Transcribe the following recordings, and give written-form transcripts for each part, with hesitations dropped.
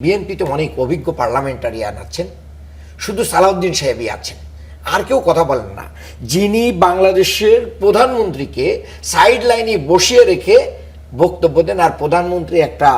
বিএনপিতে অনেক অভিজ্ঞ পার্লামেন্টারিয়ান আছেন, শুধু সালাউদ্দিন সাহেবই আছেন, আর কেউ কথা বলেন না। যিনি বাংলাদেশের প্রধানমন্ত্রীকে সাইড লাইনে বসিয়ে রেখে বক্তব্য দেন, আর প্রধানমন্ত্রী একটা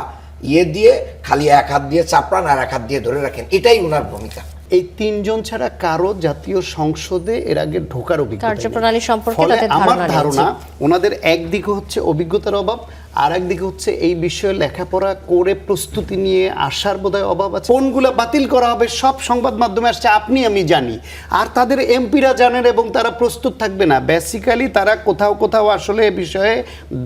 দিয়ে খালি এক হাত দিয়ে চাপড়ান আর এক হাত দিয়ে ধরে রাখেন, এটাই ওনার ভূমিকা। এই তিনজন ছাড়া কারো জাতীয় সংসদে এর আগে ঢোকার অভিজ্ঞতা কার্যপ্রণালী সম্পর্কে ফলে তাদের আমার ধারণা ধারণা ওনাদের একদিকে হচ্ছে অভিজ্ঞতার অভাব, আর একদিকে হচ্ছে এই বিষয়ে লেখাপড়া করে প্রস্তুতি নিয়ে আসার বোধহয় অভাব আছে। কোনগুলা বাতিল করা হবে সব সংবাদ মাধ্যমে আসছে, আপনি আমি জানি, আর তাদের এমপিরা জানেন এবং তারা প্রস্তুত থাকবে না। বেসিক্যালি তারা কোথাও কোথাও আসলে এ বিষয়ে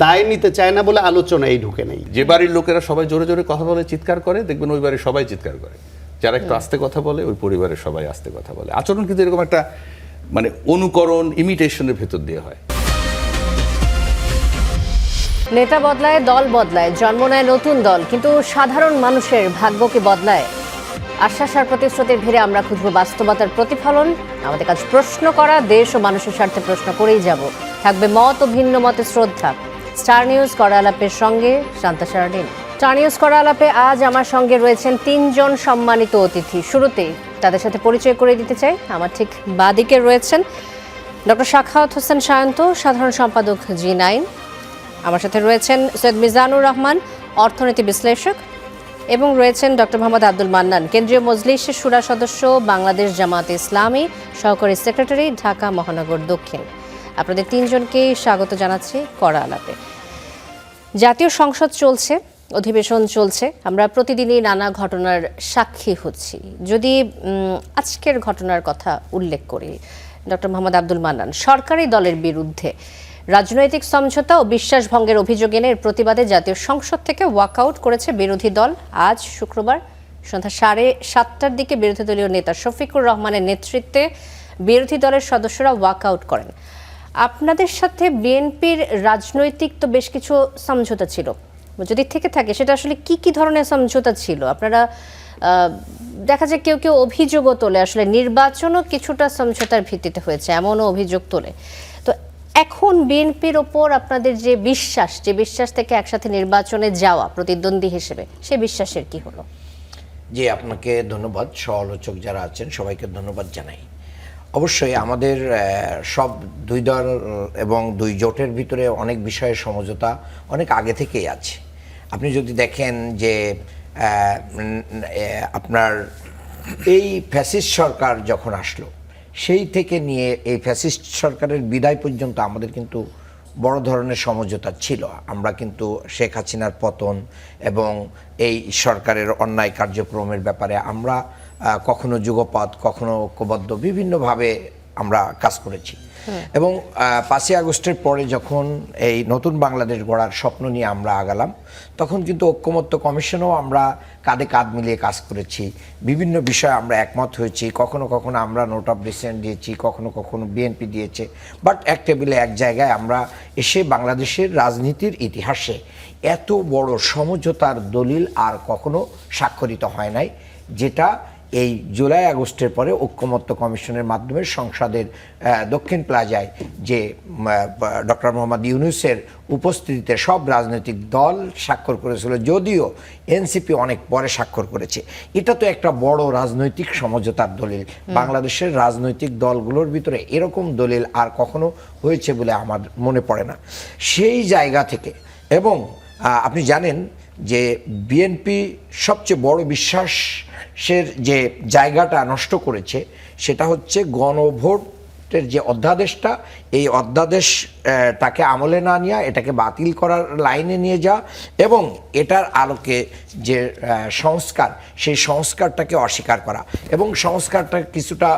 দায় নিতে চায় না বলে আলোচনায় ঢুকে নেই। যে বাড়ির লোকেরা সবাই জোরে জোরে কথা বলে চিৎকার করে, দেখবেন ওই বাড়ির সবাই চিৎকার করে। যারা একটু আস্তে কথা বলে ওই পরিবারের সবাই আস্তে কথা বলে। আচরণ কিন্তু এরকম একটা মানে অনুকরণ, ইমিটেশনের ভেতর দিয়ে হয়। নেতা বদলায়, দল বদলায়, জন্ম নেয় নতুন দল, কিন্তু সাধারণ মানুষের ভাগ্য কি বদলায়? আশ্বাস আর প্রতিশ্রুতির ভিড়ে আমরা খুঁজব বাস্তবতার প্রতিফলন। আমাদের কাজ প্রশ্ন করা, দেশ ও মানুষের স্বার্থে প্রশ্ন করেই যাব। থাকবে মত ও ভিন্ন মতে শ্রদ্ধা। স্টার নিউজ কড়া আলাপের সঙ্গে শান্তা সারাদিন। স্টার নিউজ কড়া আলাপে আজ আমার সঙ্গে রয়েছেন তিনজন সম্মানিত অতিথি। শুরুতেই তাদের সাথে পরিচয় করে দিতে চাই। আমার ঠিক বাদিকে রয়েছেন ডক্টর সাখাওয়াত হোসেন সায়ন্ত, সাধারণ সম্পাদক জি9। আমার সাথে রয়েছেন সৈয়দ মিজানুর রহমান, অর্থনীতি বিশ্লেষক, এবং রয়েছেন ডক্টর মোহাম্মদ আব্দুল মান্নান, কেন্দ্রীয় মজলিসের শুরা সদস্য, বাংলাদেশ জামায়াতে ইসলামী সহকারী সেক্রেটারি, ঢাকা মহানগর দক্ষিণ। আপনাদের তিনজনকেই স্বাগত জানাচ্ছি কড়া আলাপে। জাতীয় সংসদ চলছে, অধিবেশন চলছে, আমরা প্রতিদিনই নানা ঘটনার সাক্ষী হচ্ছি। যদি আজকের ঘটনার কথা উল্লেখ করি, ডক্টর মোহাম্মদ আব্দুল মান্নান, সরকারি দলের বিরুদ্ধে রাজনৈতিক সমঝোতা ও বিশ্বাস ভঙ্গের অভিযোগ এনে এর প্রতিবাদে জাতীয় সংসদ থেকে ওয়াকআউট করেছে বিরোধী দল। আজ শুক্রবার সন্ধ্যা 7:30টার দিকে বিরোধী দলীয় নেতা শফিকুর রহমানের নেতৃত্বে বিরোধী দলের সদস্যরা ওয়াকআউট করেন। আপনাদের সাথে বিএনপির রাজনৈতিক তো বেশ কিছু সমঝোতা ছিল, যদি থেকে থাকে সেটা আসলে কি কি ধরনের সমঝোতা ছিল? আপনারা দেখা যায় কেউ কেউ অভিযোগও তোলে আসলে নির্বাচনও কিছুটা সমঝোতার ভিত্তিতে হয়েছে, এমনও অভিযোগ তোলে। তো এখন বিএনপির ওপর আপনাদের যে বিশ্বাস থেকে একসাথে নির্বাচনে যাওয়া প্রতিদ্বন্দ্বী হিসেবে, সেই বিশ্বাসের কি হলো? জি, আপনাকে ধন্যবাদ। সমালোচক যারা আছেন সবাইকে ধন্যবাদ জানাই। অবশ্যই আমাদের সব দুই দল এবং দুই জোটের ভিতরে অনেক বিষয়ের সমঝোতা অনেক আগে থেকেই আছে। আপনি যদি দেখেন যে আপনার এই ফ্যাসিস্ট সরকার যখন আসলো, সেই থেকে নিয়ে এই ফ্যাসিস্ট সরকারের বিদায় পর্যন্ত আমাদের কিন্তু বড় ধরনের সমঝোতা ছিল। আমরা কিন্তু শেখ হাসিনার পতন এবং এই সরকারের অন্যায় কার্যক্রমের ব্যাপারে আমরা কখনো যুগপৎ, কখনো ঐক্যবদ্ধ, বিভিন্নভাবে আমরা কাজ করেছি। এবং 5ই আগস্টের পরে যখন এই নতুন বাংলাদেশ গড়ার স্বপ্ন নিয়ে আমরা আগালাম, তখন কিন্তু ঐক্যমত্য কমিশনেও আমরা কাঁধে কাঁধ মিলিয়ে কাজ করেছি। বিভিন্ন বিষয়ে আমরা একমত হয়েছি। কখনো কখনো আমরা নোট অফ ডিসেন্ট দিয়েছি, কখনো কখনো বিএনপি দিয়েছে। বাট এক টেবিলে এক জায়গায় আমরা এসে বাংলাদেশের রাজনীতির ইতিহাসে এত বড় সমঝোতার দলিল আর কখনো স্বাক্ষরিত হয় নাই, যেটা এই জুলাই আগস্টের পরে ঐক্যমত্য কমিশনের মাধ্যমে সংসদের দক্ষিণ প্লাজায় যে ডক্টর মোহাম্মদ ইউনূসের উপস্থিতিতে সব রাজনৈতিক দল স্বাক্ষর করেছিল, যদিও এনসিপি অনেক পরে স্বাক্ষর করেছে। এটা তো একটা বড় রাজনৈতিক সমঝোতার দলিল। বাংলাদেশের রাজনৈতিক দলগুলোর ভিতরে এরকম দলিল আর কখনো হয়েছে বলে আমার মনে পড়ে না। সেই জায়গা থেকে, এবং আপনি জানেন যে বিএনপি সবচেয়ে বড় বিশ্বাসের যে জায়গাটা নষ্ট করেছে সেটা হচ্ছে গণভোটের যে অধ্যাদেশটা, এই অধ্যাদেশটাকে আমলে না নিয়ে এটাকে বাতিল করার লাইনে নিয়ে যাওয়া, এবং এটার আলোকে যে সংস্কার, সেই সংস্কারটাকে অস্বীকার করা, এবং সংস্কারটা কিছুটা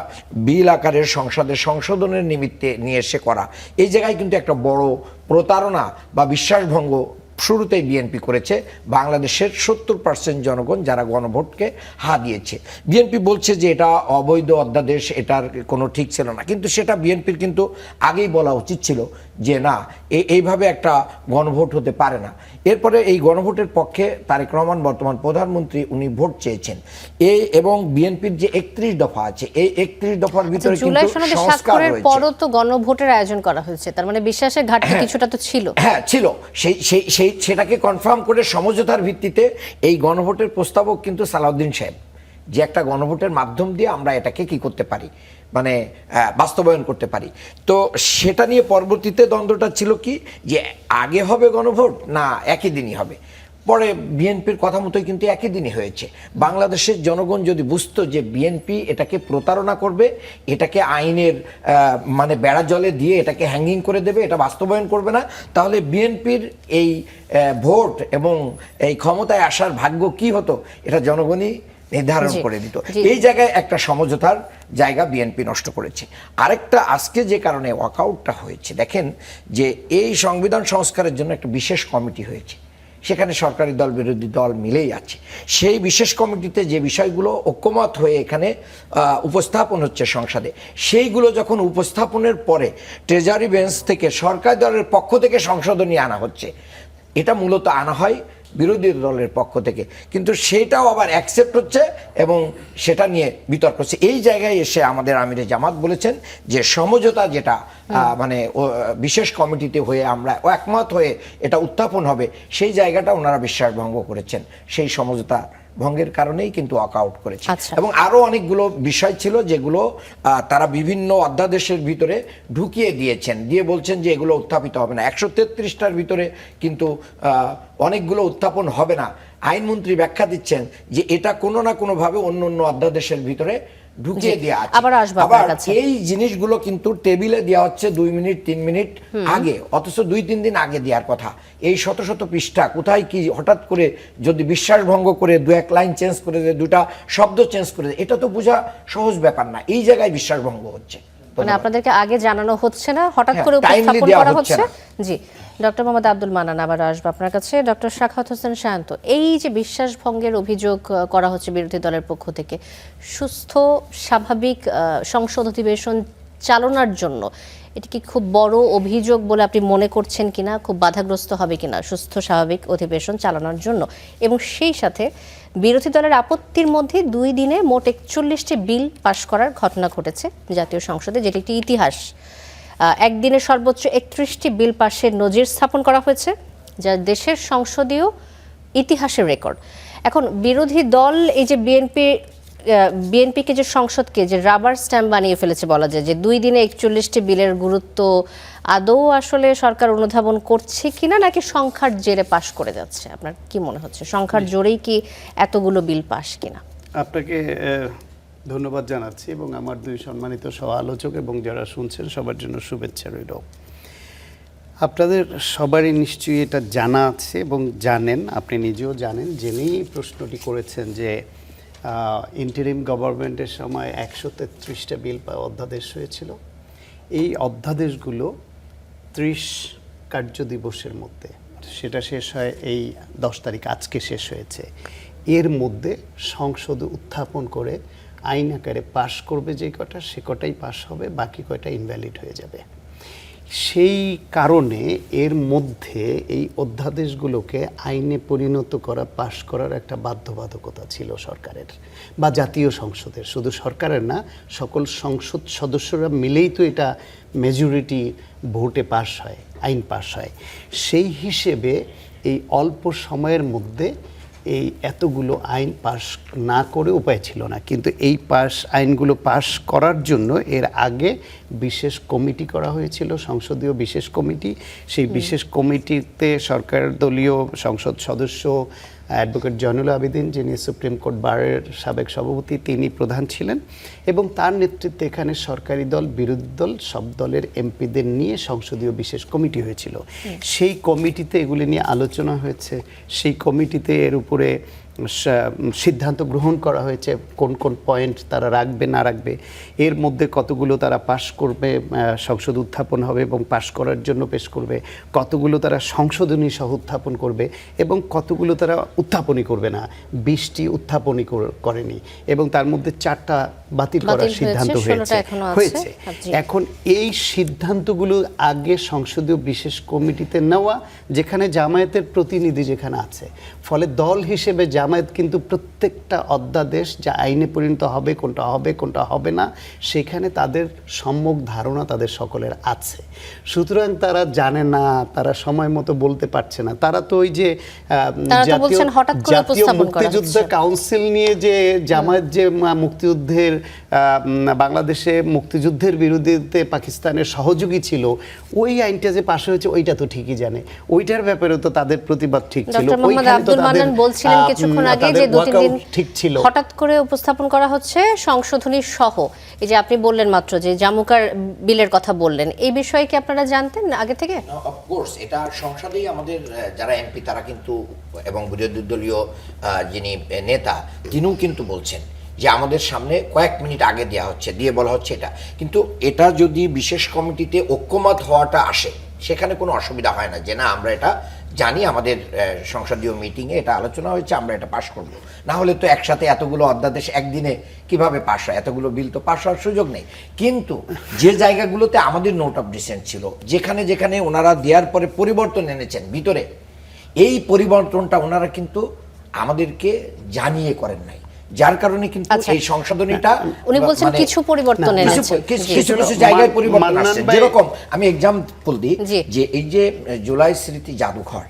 বিল আকারের সংসদে সংশোধনের নিমিত্তে নিয়ে এসে করা। এই জায়গায় কিন্তু একটা বড় প্রতারণা বা বিশ্বাসভঙ্গ শুরুতেই বিএনপি করেছে বাংলাদেশের 70% জনগণ যারা গণভোটকে হা দিয়েছে। বিএনপি বলছে যে এটা অবৈধ অধ্যাদেশ, এটার কোনো ঠিক ছিল না, কিন্তু সেটা বিএনপির কিন্তু আগেই বলা উচিত ছিল যে না এইভাবে একটা গণভোট হতে পারে না। এরপরে এই গণভোটের পক্ষে তারেক রহমান বর্তমান প্রধানমন্ত্রী উনি ভোট চেয়েছেন এবং বিএনপির যে 31 দফা আছে এই 31 দফার ভিতরে জুলাই কিন্তু সনদে সংস্কার স্বাক্ষরের রয়েছে। পরও তো গণভোটের আয়োজন করা হয়েছে, তার মানে বিশ্বাসের ঘাটতি কিছুটা তো ছিল। হ্যাঁ ছিল, সেটাকে কনফার্ম করে সমঝোতার ভিত্তিতে এই গণভোটের প্রস্তাবক কিন্তু সালাউদ্দিন সাহেব, যে একটা গণভোটের মাধ্যম দিয়ে আমরা এটাকে কি করতে পারি, মানে বাস্তবায়ন করতে পারি। তো সেটা নিয়ে পরবর্তীতে দ্বন্দ্বটা ছিল কি যে আগে হবে গণভোট না একই দিনই হবে। পরে বিএনপির কথা মতোই কিন্তু একই দিনই হয়েছে। বাংলাদেশের জনগণ যদি বুঝতো যে বিএনপি এটাকে প্রতারণা করবে, এটাকে আইনের মানে বেড়া জলে দিয়ে এটাকে হ্যাঙ্গিং করে দেবে, এটা বাস্তবায়ন করবে না, তাহলে বিএনপির এই ভোট এবং এই ক্ষমতায় আসার ভাগ্য কি হতো এটা জনগণই নির্ধারণ করে দিত। এই জায়গায় একটা সমঝোতার জায়গা বিএনপি নষ্ট করেছে। আরেকটা আজকে যে কারণে ওয়াকআউটটা হয়েছে, দেখেন যে এই সংবিধান সংস্কারের জন্য একটা বিশেষ কমিটি হয়েছে, সেখানে সরকারি দল বিরোধী দল মিলেই আছে। সেই বিশেষ কমিটিতে যে বিষয়গুলো ঐক্যমত হয়ে এখানে উপস্থাপন হচ্ছে সংসদে, সেইগুলো যখন উপস্থাপনের পরে ট্রেজারি বেঞ্চ থেকে সরকারি দলের পক্ষ থেকে সংশোধনী আনা হচ্ছে, এটা মূলত আনা হয় বিরোধী দলের পক্ষ থেকে, কিন্তু সেটাও আবার অ্যাকসেপ্ট হচ্ছে এবং সেটা নিয়ে বিতর্ক হচ্ছে। এই জায়গায় এসে আমাদের আমিরে জামাত বলেছেন যে সমঝোতা যেটা মানে বিশেষ কমিটিতে হয়ে আমরা একমত হয়ে এটা উত্থাপন হবে, সেই জায়গাটা ওনারা বিশ্বাস ভঙ্গ করেছেন। সেই সমঝোতা ভঙ্গের কারণেই কিন্তু ওয়াকআউট করেছে। এবং আরো অনেকগুলো বিষয় ছিল যেগুলো তারা বিভিন্ন অধ্যাদেশের ভিতরে ঢুকিয়ে দিয়েছেন, দিয়ে বলছেন যে এগুলো উত্থাপিত হবে না। 133টার ভিতরে কিন্তু অনেকগুলো উত্থাপন হবে না। আইনমন্ত্রী ব্যাখ্যা দিচ্ছেন যে এটা কোনো না কোনো ভাবে অন্য অন্য অধ্যাদেশের ভিতরে ঢুকিয়ে দেওয়া আছে। আবার এই জিনিসগুলো কিন্তু টেবিলে দেওয়া হচ্ছে 2 মিনিট 3 মিনিট আগে, অথচ 2-3 দিন আগে দেওয়ার কথা। এই শত শত পৃষ্ঠা কোথায় কি হঠাৎ করে যদি বিশ্বাস ভঙ্গ করে 2-1 লাইন চেঞ্জ করে দেয়, 2টা শব্দ চেঞ্জ করে দেয়, এটা তো বোঝা সহজ ব্যাপার না। এই জায়গায় বিশ্বাস ভঙ্গ হচ্ছে, মানে আপনাদেরকে আগে জানানো হচ্ছে না, হঠাৎ করে উপস্থাপন করা হচ্ছে। জি, ডক্টর মোহাম্মদ আব্দুল মান্নান, আবার আসবো আপনার কাছে। ডক্টর সাখাওয়াত হোসেন শান্ত, এই যে বিশ্বাস ভঙ্গের অভিযোগ করা হচ্ছে বিরোধী দলের পক্ষ থেকে, সুস্থ স্বাভাবিক সংসদ অধিবেশন চালনার জন্য এটি কি খুব বড় অভিযোগ বলে আপনি মনে করছেন কিনা? খুব বাধাগ্রস্ত হবে কিনা সুস্থ স্বাভাবিক অধিবেশন চালানোর জন্য? এবং সেই সাথে বিরোধী দলের আপত্তির মধ্যে 2 দিনে মোট 41টি বিল পাশ করার ঘটনা ঘটেছে জাতীয় সংসদে, যেটি একটি ইতিহাস। একদিনে সর্বোচ্চ 31টি বিল পাশের নজির স্থাপন করা হয়েছে, যা দেশের সংসদীয় ইতিহাসের রেকর্ড। এখন বিরোধী দল এই যে বিএনপিকে যে সংসদকে যে রাবার স্ট্যাম্প বানিয়ে ফেলেছে বলা যায়, যে 2 দিনে 41টি বিলের গুরুত্ব আদৌ আসলে সরকার অনুধাবন করছে কিনা, নাকি সংখ্যার জেরে পাশ করে যাচ্ছে? আপনার কি মনে হচ্ছে সংখ্যার জোরেই কি এতগুলো বিল পাশ কিনা? আপনাকে ধন্যবাদ জানাচ্ছি এবং আমার 2 সম্মানিত সহ আলোচক এবং যারা শুনছেন সবার জন্য শুভেচ্ছা রইল। আপনাদের সবারই নিশ্চয়ই এটা জানা আছে এবং জানেন, আপনি নিজেও জানেন, জেনেই প্রশ্নটি করেছেন যে ইন্টারিম গভর্নমেন্টের সময় 133টা বিল অধ্যাদেশ হয়েছিল। এই অধ্যাদেশগুলো 30 কার্য দিবসের মধ্যে, সেটা শেষ হয় এই 10 তারিখ, আজকে শেষ হয়েছে, এর মধ্যে সংসদে উত্থাপন করে আইন আকারে পাশ করবে যে কটা, সে কটাই পাশ হবে, বাকি কয়টা ইনভ্যালিড হয়ে যাবে। সেই কারণে এর মধ্যে এই অধ্যাদেশগুলোকে আইনে পরিণত করা, পাশ করার একটা বাধ্যবাধকতা ছিল সরকারের বা জাতীয় সংসদের। শুধু সরকারের না, সকল সংসদ সদস্যরা মিলেই তো এটা মেজরিটি ভোটে পাশ হয়, আইন পাশ হয়। সেই হিসেবে এই অল্প সময়ের মধ্যে এই এতগুলো আইন পাশ না করে উপায় ছিল না। কিন্তু এই আইনগুলো পাশ করার জন্য এর আগে বিশেষ কমিটি করা হয়েছিল, সংসদীয় বিশেষ কমিটি। সেই বিশেষ কমিটিতে সরকার দলীয় সংসদ সদস্য অ্যাডভোকেট জয়নুল আবেদিন, যিনি সুপ্রিম কোর্ট বারের সাবেক সভাপতি, তিনি প্রধান ছিলেন এবং তার নেতৃত্বে এখানে সরকারি দল, বিরোধী দল, সব দলের এমপিদের নিয়ে সংসদীয় বিশেষ কমিটি হয়েছিল। সেই কমিটিতে এগুলি নিয়ে আলোচনা হয়েছে, সেই কমিটিতে এর উপরে সিদ্ধান্ত গ্রহণ করা হয়েছে কোন কোন পয়েন্ট তারা রাখবে না রাখবে, এর মধ্যে কতগুলো তারা পাশ করবে, সংসদ উত্থাপন হবে এবং পাশ করার জন্য পেশ করবে, কতগুলো তারা সংশোধনী সহ উত্থাপন করবে এবং কতগুলো তারা উত্থাপনই করবে না। 20টি উত্থাপনই করেনি এবং তার মধ্যে 4টা বাতিল বাতিল করার হয়েছে, সিদ্ধান্ত 16টা এখনো আছে। হয়েছে জি। এখন এই সিদ্ধান্তগুলো আগে সংসদীয় বিশেষ কমিটিতে নেওয়া, যেখানে জামায়াতের প্রতিনিধি যেখানে আছে, ফলে দল হিসেবে জামায়াত কিন্তু প্রত্যেকটা অধ্যাদেশ যা আইনে পরিণত হবে, কোনটা হবে কোনটা হবে না, সেখানে তাদের সম্যক ধারণা তাদের সকলের আছে। সুতরাং তারা জানে না, তারা সময় মতো বলতে পারছে না। তারা তো ওই যে তারা তো বলছেন হঠাৎ করে জাতীয় উপস্থাপন করা মুক্তিযুদ্ধ হচ্ছে। কাউন্সিল নিয়ে যে জামায়াত যে মুক্তিযুদ্ধের বাংলাদেশে মুক্তিযুদ্ধের বিরোধিতে পাকিস্তানের সহযোগী ছিল, ওই আইনটা যে পাশ হয়েছে ওইটা তো ঠিকই জানে, ওইটার ব্যাপারে তো তাদের প্রতিবাদ ঠিক ছিল। ডক্টর মোহাম্মদ ওইখানে তো আব্দুল তাদের, মান্নান বলছিলেন কিছুক্ষণ আগে তাদের যে 2-3 দিন walkout ঠিক ছিল। হঠাৎ করে উপস্থাপন করা হচ্ছে সংশোধনী সহ। এই যে আপনি বললেন মাত্র যে জামুকার বিলের কথা বললেন, এই বিষয়ে কি আপনারা জানতেন আগে থেকে? অফকোর্স এটা সংসদেই আমাদের যারা এমপি তারা কিন্তু, এবং বিরোধী দলীয় যিনি নেতা তিনিও কিন্তু বলছেন যে আমাদের সামনে কয়েক মিনিট আগে দেওয়া হচ্ছে, দিয়ে বলা হচ্ছে এটা। কিন্তু এটা যদি বিশেষ কমিটিতে ঐক্যমত হওয়াটা আসে, সেখানে কোনো অসুবিধা হয় না যে না আমরা এটা জানি, আমাদের সংসদীয় মিটিংয়ে এটা আলোচনা হয়েছে, আমরা এটা পাশ করব। না হলে তো একসাথে এতগুলো অধ্যাদেশ একদিনে কিভাবে পাশ হয়? এতগুলো বিল তো পাশ হওয়ার সুযোগ নেই। কিন্তু যে জায়গাগুলোতে আমাদের নোট অফ ডিসেন্ট ছিল, যেখানে যেখানে ওনারা দেওয়ার পরে পরিবর্তন এনেছেন ভিতরে, এই পরিবর্তনটা ওনারা কিন্তু আমাদেরকে জানিয়ে করেন নাই, যার কারণে কিন্তু আচ্ছা। এই সংশোধনীটা উনি বলছেন কিছু পরিবর্তন এনেছেন। কিছু কিছু জায়গায় পরিবর্তন মান্নান আসছে। ভাই- যেরকম আমি এক্সাম্পল দিই, জি। যে এই যে জুলাই স্মৃতি জাদুঘর,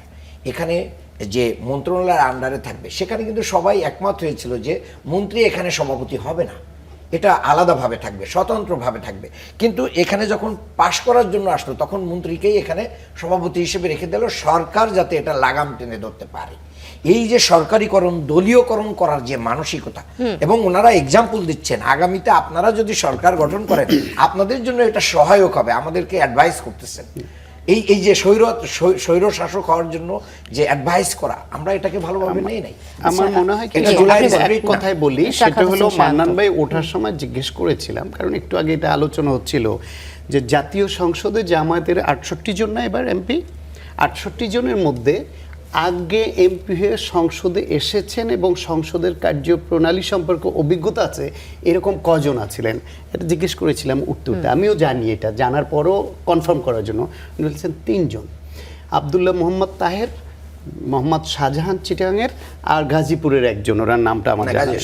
এখানে যে মন্ত্রণালয়ের আন্ডারে থাকবে, সেখানে কিন্তু সবাই একমত হয়েছিল যে মন্ত্রী এখানে সভাপতি হবে না, এটা আলাদাভাবে থাকবে, স্বতন্ত্রভাবে থাকবে। কিন্তু এখানে যখন পাশ করার জন্য আসলো, তখন মন্ত্রীকেই এখানে সভাপতি হিসেবে রেখে দিল, সরকার যাতে এটা লাগাম টেনে ধরতে পারে। এই যে সরকারিকরণ, দলীয়করণ করার যে মানসিকতা, এবং ওনারা এক্সাম্পল দিচ্ছেন আগামীতে আপনারা যদি সরকার গঠন করেন আপনাদের জন্য এটা সহায়ক হবে, আমাদেরকে অ্যাডভাইস করতেছেন। এই যে স্বৈর শাসক হওয়ার জন্য যে অ্যাডভাইস করা, আমরা এটাকে ভালোভাবে নেই নাই। আমার মনে হয় এটা কি, জুলাই আমি spirit এক না। কথাই বলি, শাখাত সেটা হলো হোসেন শান্ত। মান্নান ভাই ওঠার সময় জিজ্ঞেস করেছিলাম, কারণ একটু আগে এটা আলোচনা হচ্ছিল যে জাতীয় সংসদে জামায়াতের 68 জন না এবার এমপি, 68 জনের মধ্যে আগে এমপি হয়ে সংসদে এসেছেন এবং সংসদের কার্যপ্রণালী সম্পর্কে অভিজ্ঞতা আছে এরকম কজন আছিলেন, এটা জিজ্ঞেস করেছিলাম উত্তরটা। আমিও জানি, এটা জানার পরও কনফার্ম করার জন্য উনি বলছেন 3 জন, আব্দুল্লাহ মোহাম্মদ তাহের, মোহাম্মদ শাহজাহান চিটাঙের, আর গাজীপুরের একজন, ওনার নামটা আমার জানা নেই।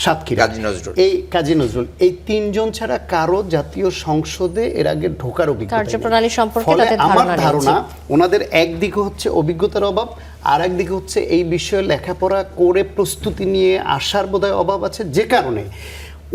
সাতক্ষীরা কাজী নজরুল। এই কাজী নজরুল, এই 3 জন ছাড়া কারো জাতীয় সংসদে এর আগে ঢোকার অভিজ্ঞতা নেই। কার্যপ্রণালী সম্পর্কে ফলে তাদের আমার ধারণা নেই। ধারণা ওনাদের একদিকে হচ্ছে অভিজ্ঞতার অভাব, আর একদিকে হচ্ছে এই বিষয়ে লেখাপড়া করে প্রস্তুতি নিয়ে আসার বোধহয় অভাব আছে, যে কারণে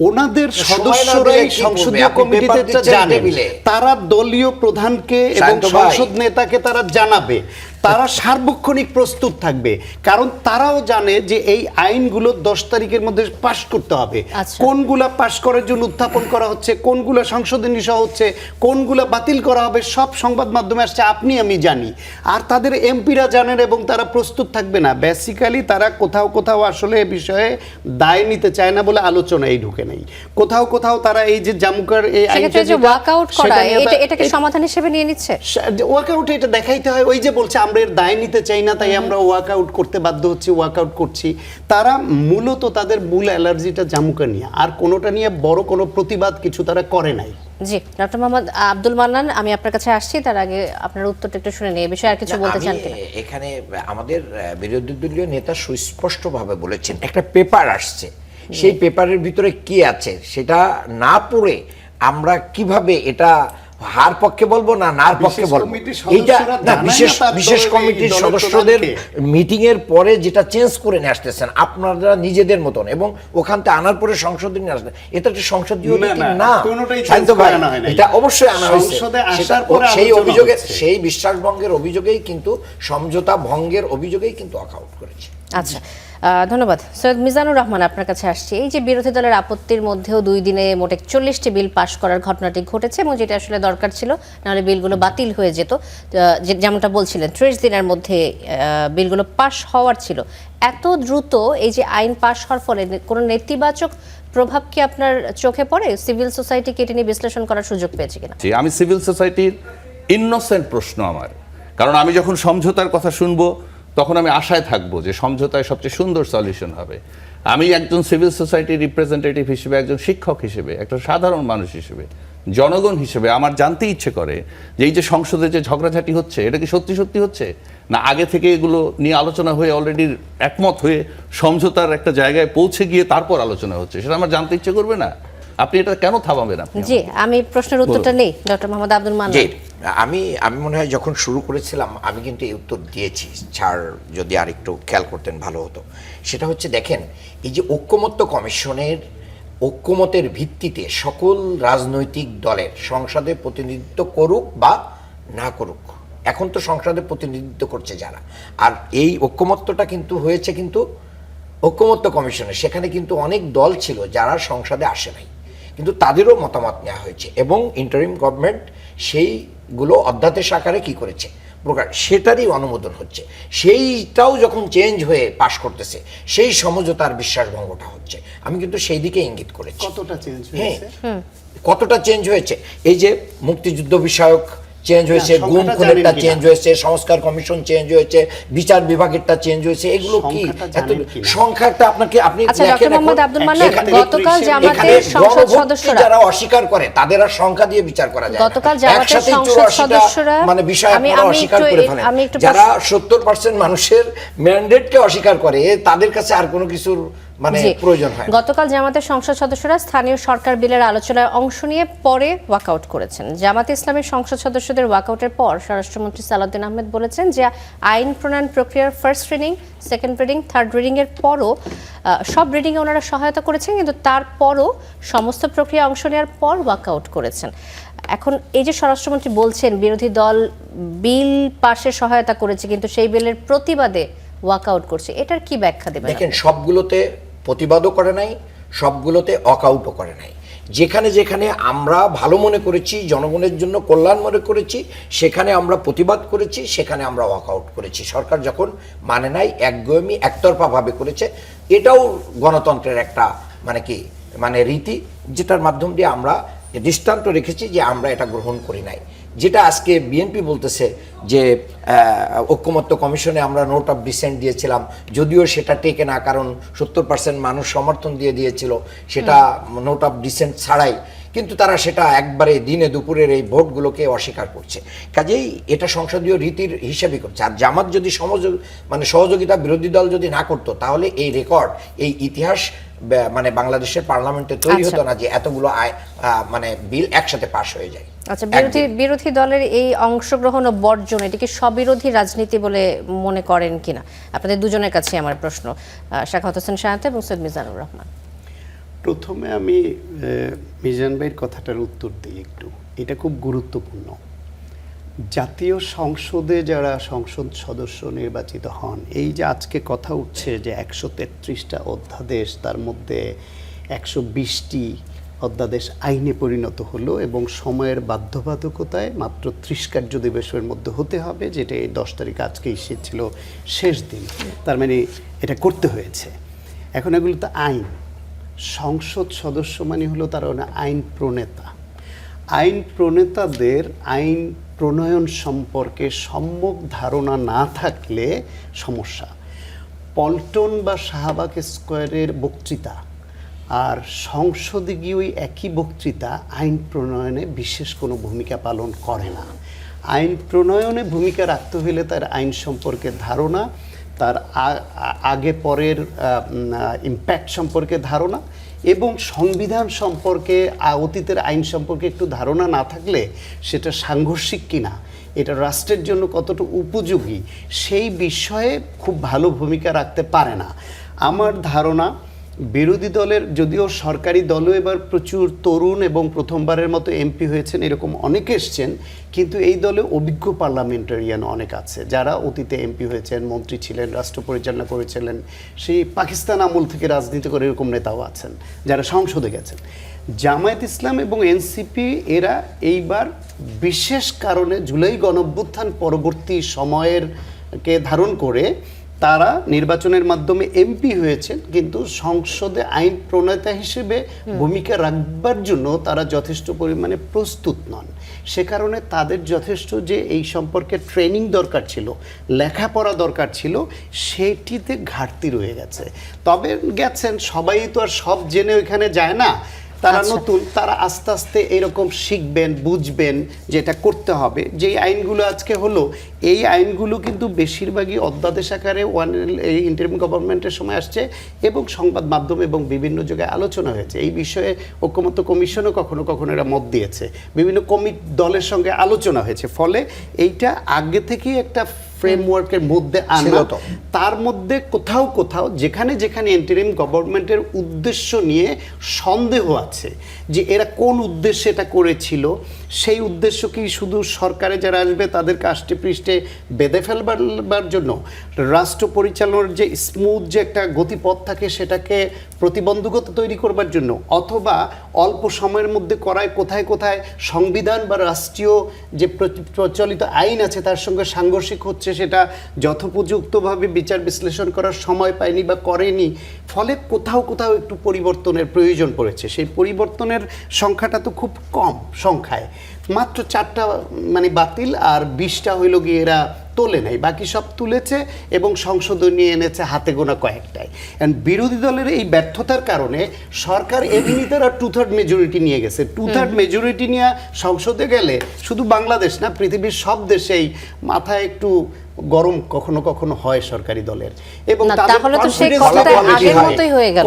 ওনাদের সময় না সদস্যরাই দিলে কি সংসদীয় করবে? আপনি কমিটিতে পেপার দিচ্ছেন জানেন, টেবিলে। তারা দলীয় প্রধানকে এবং শান্ত ভাই। সংসদ নেতাকে তারা জানাবে, তারা সার্বক্ষণিক প্রস্তুত থাকবে, কারণ তারাও জানে যে এই আইনগুলো 10 তারিখের মধ্যে পাশ করতে হবে। আচ্ছা। কোনগুলা পাশ করার জন্য উত্থাপন করা হচ্ছে, কোনগুলা সংশোধনী সহ হচ্ছে, কোনগুলা বাতিল করা হবে, সব সংবাদ মাধ্যমে আসছে, আপনি আমি জানি। আর তাদের এমপিরা জানেন এবং তারা প্রস্তুত থাকবে না। বেসিক্যালি তারা কোথাও কোথাও আসলে এ বিষয়ে দায় নিতে চায় না বলে আলোচনায় ঢুকে নেই। কোথাও কোথাও তারা এই যে জামুকার এই সেক্ষেত্রে যে ওয়াকআউট করা, এটাকে সমাধান হিসেবে নিয়ে নিচ্ছে। ওয়াকআউট এটা দেখাইতে হয়, ওই যে বলছে আমরা এর দায় নিতে চাই না, তাই আমরা ওয়াকআউট করতে বাধ্য হচ্ছি, ওয়াকআউট করছি। তারা মূলত তাদের মূল অ্যালার্জিটা জামুকা নিয়ে, আর কোনোটা নিয়ে বড় কোনো প্রতিবাদ কিছু তারা করে নাই। জি, ডক্টর মোহাম্মদ আব্দুল মান্নান, আমি আপনার কাছে আসছি, তার আগে আপনার উত্তরটা একটু শুনে নিই। এই বিষয়ে আর কিছু বলতে চান কিনা? এখানে আমাদের বিরোধী দলীয় নেতা সুস্পষ্টভাবে বলেছেন, একটা পেপার আসছে, সেই পেপারের ভিতরে কি আছে সেটা না পড়ে আমরা কিভাবে এটা হার পক্ষে বলবো না নার পক্ষে বলবো? এইটা না, বিশেষ কমিটির সদস্যদের মিটিং এর পরে যেটা চেঞ্জ করে নিয়ে আসতেছেন আপনারা নিজেদের মতন, এবং ওখান থেকে আনার পরে সংসদে নিয়ে আসবেন, এটা তো সংসদীয় নীতি না। শান্ত ভাই, এটা অবশ্যই আনা হয়েছে। সেই অভিযোগে, সেই বিশ্বাসভঙ্গের অভিযোগেই কিন্তু, সমঝোতা ভঙ্গের অভিযোগেই কিন্তু ওয়াকআউট করেছে। আচ্ছা, ধন্যবাদ। সৈয়দ মিজানুর রহমান, আপনার কাছে আসছি। এই যে বিরোধী দলের আপত্তির মধ্যেও 2 দিনে মোট 41টি বিল পাশ করার ঘটনাটি ঘটেছে, এবং যেটা আসলে দরকার ছিল, নাহলে বিলগুলো বাতিল হয়ে যেত। যেমনটা বলছিলেন 30 দিনের মধ্যে বিলগুলো পাশ হওয়ার ছিল। এত দ্রুত এই যে আইন পাশ হওয়ার ফলে কোনো নেতিবাচক প্রভাব কি আপনার চোখে পড়ে? সিভিল সোসাইটিকে এটা নিয়ে বিশ্লেষণ করার সুযোগ পেয়েছে কিনা? আমি সিভিল সোসাইটির ইনোসেন্ট প্রশ্ন আমার, কারণ আমি যখন সমঝোতার কথা শুনবো তখন আমি আশায় থাকবো যে সমঝোতায় সবচেয়ে সুন্দর সলিউশন হবে। আমি একজন সিভিল সোসাইটির রিপ্রেজেন্টেটিভ হিসেবে, একজন শিক্ষক হিসেবে, একটা সাধারণ মানুষ হিসেবে, জনগণ হিসেবে আমার জানতে ইচ্ছে করে যে এই যে সংসদে যে ঝগড়াঝাটি হচ্ছে এটা কি সত্যি সত্যি হচ্ছে, না আগে থেকে এগুলো নিয়ে আলোচনা হয়ে অলরেডি একমত হয়ে সমঝোতার একটা জায়গায় পৌঁছে গিয়ে তারপর আলোচনা হচ্ছে, সেটা আমার জানতে ইচ্ছে করবে না? আপনি এটা কেন থামাবেন? আপনি জি, আমি প্রশ্নের উত্তরটা নেই ডক্টর মোহাম্মদ আব্দুল মান্নান। জি, আমি মনে হয় যখন শুরু করেছিলাম আমি কিন্তু এই উত্তর দিয়েছি, ছাড় যদি আর একটু খেয়াল করতেন ভালো হতো। সেটা হচ্ছে, দেখেন, এই যে ঐক্যমত্য কমিশনের ঐক্যমতের ভিত্তিতে সকল রাজনৈতিক দলের সংসদে প্রতিনিধিত্ব করুক বা না করুক, এখন তো সংসদে প্রতিনিধিত্ব করছে যারা, আর এই ঐক্যমত্যটা কিন্তু হয়েছে কিন্তু ঐক্যমত্য কমিশনে, সেখানে কিন্তু অনেক দল ছিল যারা সংসদে আসে নাই, কিন্তু তাদেরও মতামত নেওয়া হয়েছে এবং ইন্টারিম গভর্নমেন্ট সেইগুলো অধ্যাদেশ আকারে কি করেছে প্রকার, সেটারই অনুমোদন হচ্ছে। সেইটাও যখন চেঞ্জ হয়ে পাশ করতেছে, সেই সমঝোতার বিশ্বাসভঙ্গটা হচ্ছে। আমি কিন্তু সেই দিকে ইঙ্গিত করেছি। কতটা চেঞ্জ হ্যাঁ, হয়েছে? কতটা চেঞ্জ হয়েছে? এই যে মুক্তিযুদ্ধ বিষয়ক চেঞ্জ হয়েছে, সংখ্যাটা গুম খুনেরটা জানেন কিনা? চেঞ্জ হয়েছে, সংস্কার কমিশন চেঞ্জ হয়েছে, বিচার বিভাগেরটা চেঞ্জ হয়েছে, এগুলো কি সংখ্যাটা এত জানেন কিনা? সংখ্যাটা আপনাকে আপনি আচ্ছা, দেখেন ডক্টর মোহাম্মদ এখন আব্দুল মান্নান, এখানে গতকাল জামাতের এখানে সংসদ গণভোটকে সদস্যরা, যারা অস্বীকার করে তাদের আর সংখ্যা দিয়ে বিচার করা যায় না। গতকাল জামাতের একসাথে সংসদ 84টা সদস্যরা, মানে বিষয় আমি আপনারা অস্বীকার একটু করে ফেলেন। আমি একটু যারা 70% মানুষের ম্যান্ডেটকে অস্বীকার করে তাদের কাছে আর কোনো কিছুর মানে জি, প্রয়োজন হয় না। গতকাল জামাতের সংসদ সদস্যরা স্থানীয় সরকার বিলের আলোচনায় অংশ নিয়ে পরে ওয়াকআউট করেছেন। জামাতে ইসলামের সংসদ সদস্যদের ওয়াকআউটের পর স্বরাষ্ট্রমন্ত্রী সালাউদ্দিন আহমেদ বলেছেন যে আইন প্রণয়ন প্রক্রিয়ার first reading, second reading, third reading এর পরও সব রিডিংয়ে ওনারা সহায়তা করেছেন, কিন্তু তারপরও সমস্ত প্রক্রিয়া অংশ নেওয়ার পর ওয়াকআউট করেছেন। এখন এই যে স্বরাষ্ট্রমন্ত্রী বলছেন বিরোধী দল বিল পাশে সহায়তা করেছে কিন্তু সেই বিলের প্রতিবাদে ওয়াকআউট করছে, এটার কি ব্যাখ্যা দেবেন? দেখেন, সবগুলোতে প্রতিবাদও করে নাই, সবগুলোতে ওয়াকআউটও করে নাই। যেখানে যেখানে আমরা ভালো মনে করেছি, জনগণের জন্য কল্যাণ মনে করেছি, সেখানে আমরা প্রতিবাদ করেছি, সেখানে আমরা ওয়াকআউট করেছি। সরকার যখন মানে নাই, একগুঁয়েমি একতরফাভাবে করেছে, এটাও গণতন্ত্রের একটা মানে কি মানে রীতি, যেটার মাধ্যম দিয়ে আমরা দৃষ্টান্ত রেখেছি যে আমরা এটা গ্রহণ করি নাই। যেটা আজকে বিএনপি বলতেছে যে ঐক্যমত্য কমিশনে আমরা নোট অফ ডিসেন্ট দিয়েছিলাম, যদিও সেটা টেকে না, কারণ 70% মানুষ সমর্থন দিয়ে দিয়েছিল সেটা নোট অফ ডিসেন্ট ছাড়াই, কিন্তু তারা সেটা একবারে দিনে দুপুরের এই ভোটগুলোকে অস্বীকার করছে। কাজেই এটা সংসদীয় রীতির হিসাবই করছে। আর জামাত যদি সহযোগিতা বিরোধী দল যদি না করতো, তাহলে এই রেকর্ড, এই ইতিহাস মানে বাংলাদেশের পার্লামেন্টে তৈরি হতো না যে এতগুলো মানে বিল একসাথে পাশ হয়ে যায়। আচ্ছা, বিরোধী দলের এই অংশগ্রহণ ও বর্জন, এটা কি সবিরোধী রাজনীতি বলে মনে করেন কিনা? আপনাদের দুজনের কাছে আমার প্রশ্ন, শাখাওয়াত হোসেন শাহাত এবং সৈয়দ মিজানুর রহমান। প্রথমে আমি মিজান ভাইয়ের কথাটার উত্তর দিই একটু। এটা খুব গুরুত্বপূর্ণ। জাতীয় সংসদে যারা সংসদ সদস্য নির্বাচিত হন, এই যে আজকে কথা উঠছে যে 133টা অধ্যাদেশ, তার মধ্যে 120টি অধ্যাদেশ আইনে পরিণত হলো এবং সময়ের বাধ্যবাধকতায় মাত্র 30 কার্য দিবসের মধ্যে হতে হবে, যেটা এই 10 তারিখ আজকে ছিল শেষ দিন। তার মানে এটা করতে হয়েছে। এখন এগুলো তো আইন, সংসদ সদস্য মানে হলো তারা আইন প্রণেতা। আইন প্রণেতাদের আইন প্রণয়ন সম্পর্কে সম্যক ধারণা না থাকলে সমস্যা। পল্টন বা শাহবাগ স্কোয়ারের বক্তৃতা আর সংসদে গিয়ে ওই একই বক্তৃতা আইন প্রণয়নে বিশেষ কোনো ভূমিকা পালন করে না। আইন প্রণয়নে ভূমিকা রাখতে হলে তার আইন সম্পর্কে ধারণা, তার আগে পরের ইম্প্যাক্ট সম্পর্কে ধারণা এবং সংবিধান সম্পর্কে, অতীতের আইন সম্পর্কে একটু ধারণা না থাকলে সেটা সাংঘর্ষিক কিনা, এটা রাষ্ট্রের জন্য কতটা উপযোগী, সেই বিষয়ে খুব ভালো ভূমিকা রাখতে পারে না। আমার ধারণা বিরোধী দলের, যদিও সরকারি দলও এবার প্রচুর তরুণ এবং প্রথমবারের মতো এমপি হয়েছেন এরকম অনেকে এসছেন, কিন্তু এই দলে অভিজ্ঞ পার্লামেন্টারিয়ান অনেক আছে যারা অতীতে এমপি হয়েছেন, মন্ত্রী ছিলেন, রাষ্ট্র পরিচালনা করেছিলেন, সেই পাকিস্তান আমল থেকে রাজনীতি করে এরকম নেতাও আছেন যারা সংসদে গেছেন। জামায়াত ইসলাম এবং এনসিপি এরা এইবার বিশেষ কারণে জুলাই গণঅভ্যুত্থান পরবর্তী সময়েরকে ধারণ করে তারা নির্বাচনের মাধ্যমে এমপি হয়েছেন, কিন্তু সংসদে আইন প্রণেতা হিসেবে ভূমিকা রাখবার জন্য তারা যথেষ্ট পরিমাণে প্রস্তুত নন। সে কারণে তাদের যথেষ্ট যে এই সম্পর্কে ট্রেনিং দরকার ছিল, লেখাপড়া দরকার ছিল, সেটিতে ঘাটতি রয়ে গেছে। তবে গেছেন, সবাই তো আর সব জেনে ওইখানে যায় না, তারা নতুন, তারা আস্তে আস্তে এরকম শিখবেন, বুঝবেন যে এটা করতে হবে। যেই আইনগুলো আজকে হলো, এই আইনগুলো কিন্তু বেশিরভাগই অধ্যাদেশ আকারে এই ইন্টারিম গভর্নমেন্টের সময় আসছে এবং সংবাদ মাধ্যম এবং বিভিন্ন জায়গায় আলোচনা হয়েছে। এই বিষয়ে ঐকমত্য কমিশনও কখনো কখনো এরা মত দিয়েছে, বিভিন্ন দলের সঙ্গে আলোচনা হয়েছে। ফলে এইটা আগে থেকেই একটা ফ্রেমওয়ার্কের মধ্যে আনা, তার মধ্যে কোথাও কোথাও যেখানে যেখানে ইন্টারিম গভর্নমেন্টের উদ্দেশ্য নিয়ে সন্দেহ আছে যে এরা কোন উদ্দেশ্যে এটা করেছিল, সেই উদ্দেশ্য কি শুধু সরকারে যারা আসবে তাদের কাষ্টে পৃষ্ঠে বেঁধে ফেলবার জন্য, রাষ্ট্র পরিচালনার যে স্মুথ যে একটা গতিপথ থাকে সেটাকে প্রতিবন্ধকতা তৈরি করবার জন্য, অথবা অল্প সময়ের মধ্যে করায় কোথায় কোথায় সংবিধান বা রাষ্ট্রীয় যে প্রচলিত আইন আছে তার সঙ্গে সাংঘর্ষিক হচ্ছে, সেটা যথোপযুক্তভাবে বিচার বিশ্লেষণ করার সময় পায়নি বা করেনি। ফলে কোথাও কোথাও একটু পরিবর্তনের প্রয়োজন পড়েছে। সেই পরিবর্তনের সংখ্যাটা তো খুব কম সংখ্যায়, মাত্র 4টা মানে বাতিল আর 20টা হইল গিয়ে এরা তোলে নাই, বাকি সব তুলেছে এবং সংশোধনী এনেছে হাতে গোনা কয়েকটাই। অ্যান্ড বিরোধী দলের এই ব্যর্থতার কারণে সরকার এমনিতে তারা 2/3 মেজরিটি নিয়ে গেছে। 2/3 মেজরিটি নিয়ে সংসদে গেলে শুধু বাংলাদেশ না, পৃথিবীর সব দেশেই মাথায় একটু গরম কখনো কখনো হয় সরকারি দলের, এবং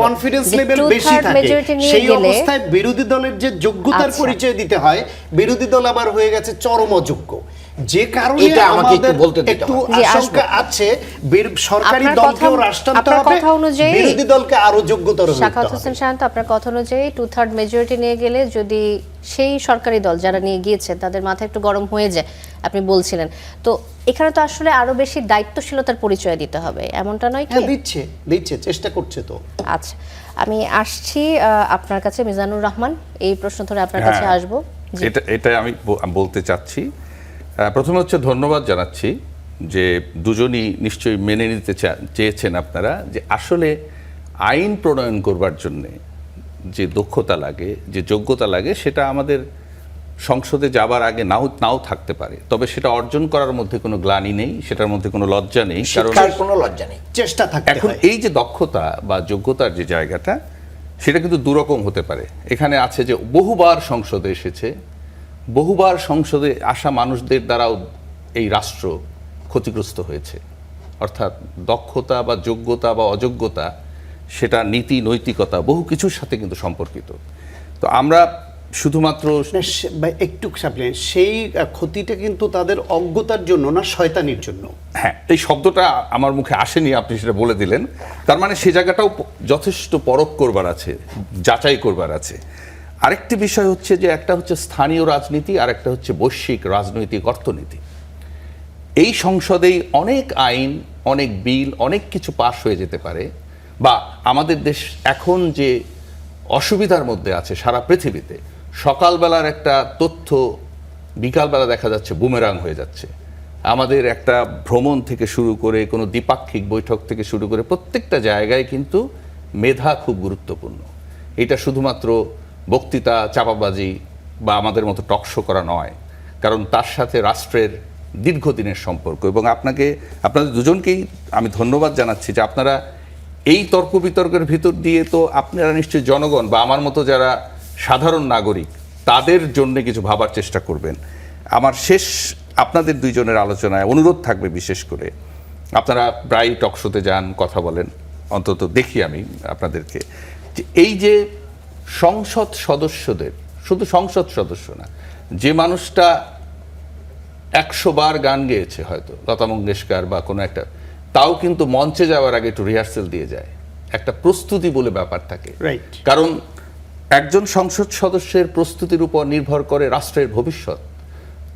কনফিডেন্স লেভেল বেশি থাকে। সেই অবস্থায় বিরোধী দলের যে যোগ্যতার পরিচয় দিতে হয়, বিরোধী দল আবার হয়ে গেছে চরম অযোগ্য, যে কারণে আমাদের একটু আশঙ্কা আছে সরকারি দলকেও রাষ্ট্রায়ত্ত হবে, বিরোধী দলকে আরো যোগ্যতর হতে হবে। সাখাওয়াত হোসেন শান্ত, আপনার কথা অনুযায়ী 2/3 মেজরিটি নিয়ে গেলে যদি সেই সরকারি দল যারা নিয়ে গিয়েছে তাদের মাথা একটু গরম হয়ে যায়, আপনি বলছিলেন, তো এখানে তো আসলে আরো বেশি দায়িত্বশীলতার পরিচয় দিতে হবে, এমনটা নয় কি? দিচ্ছে, চেষ্টা করছে তো। আচ্ছা, আমি আসছি আপনার কাছে মিজানুর রহমান, এই প্রশ্ন ধরে আপনার কাছে আসবো। এটা আমি বলতে চাচ্ছি, প্রথমে হচ্ছে ধন্যবাদ জানাচ্ছি যে দুজনই নিশ্চয়ই মেনে নিতে চেয়েছেন আপনারা যে আসলে আইন প্রণয়ন করবার জন্যে যে দক্ষতা লাগে, যে যোগ্যতা লাগে, সেটা আমাদের সংসদে যাবার আগে নাও থাকতে পারে, তবে সেটা অর্জন করার মধ্যে কোনো গ্লানি নেই, সেটার মধ্যে কোনো লজ্জা নেই, কারণ কোনো লজ্জা নেই, চেষ্টা থাকে। এখন এই যে দক্ষতা বা যোগ্যতার যে জায়গাটা, সেটা কিন্তু দুরকম হতে পারে। এখানে আছে যে বহুবার সংসদে এসেছে, বহুবার সংসদে আসা মানুষদের দ্বারাও এই রাষ্ট্র ক্ষতিগ্রস্ত হয়েছে। অর্থাৎ দক্ষতা বা যোগ্যতা বা অযোগ্যতা, সেটা নীতি নৈতিকতা বহু কিছুর সাথে কিন্তু সম্পর্কিত। তো আমরা শুধুমাত্র একটু সাবলেন, সেই ক্ষতিটা কিন্তু তাদের অজ্ঞতার জন্য না, শয়তানির জন্য। হ্যাঁ, এই শব্দটা আমার মুখে আসেনি, আপনি সেটা বলে দিলেন। তার মানে সে জায়গাটাও যথেষ্ট পরখ করবার আছে, যাচাই করবার আছে। আরেকটি বিষয় হচ্ছে যে একটা হচ্ছে স্থানীয় রাজনীতি আর একটা হচ্ছে বৈশ্বিক রাজনৈতিক অর্থনীতি। এই সংসদেই অনেক আইন, অনেক বিল, অনেক কিছু পাশ হয়ে যেতে পারে, বা আমাদের দেশ এখন যে অসুবিধার মধ্যে আছে সারা পৃথিবীতে, সকালবেলার একটা তথ্য বিকালবেলা দেখা যাচ্ছে বুমেরাং হয়ে যাচ্ছে। আমাদের একটা ভ্রমণ থেকে শুরু করে কোনো দ্বিপাক্ষিক বৈঠক থেকে শুরু করে প্রত্যেকটা জায়গায় কিন্তু মেধা খুব গুরুত্বপূর্ণ। এটা শুধুমাত্র বক্তৃতা, চাপাবাজি বা আমাদের মতো টকশো করা নয়, কারণ তার সাথে রাষ্ট্রের দীর্ঘদিনের সম্পর্ক। এবং আপনাদের দুজনকেই আমি ধন্যবাদ জানাচ্ছি যে আপনারা এই তর্ক বিতর্কের ভিতর দিয়ে তো আপনারা নিশ্চয়ই জনগণ বা আমার মতো যারা সাধারণ নাগরিক তাদের জন্য কিছু ভাবার চেষ্টা করবেন। আমার শেষ আপনাদের দুইজনের আলোচনায় অনুরোধ থাকবে, বিশেষ করে আপনারা প্রায় টকশোতে যান, কথা বলেন, অন্তত দেখি আমি আপনাদেরকে, যে এই যে সংসদ সদস্যদের, শুধু সংসদ সদস্য না, যে মানুষটা 100 বার গান গেয়েছে হয়তো লতা মঙ্গেশকর বা কোনো একটা, তাও কিন্তু মঞ্চে যাওয়ার আগে একটু রিহার্সেল দিয়ে যায়, একটা প্রস্তুতি বলে ব্যাপার থাকে। কারণ একজন সংসদ সদস্যের প্রস্তুতির উপর নির্ভর করে রাষ্ট্রের ভবিষ্যৎ।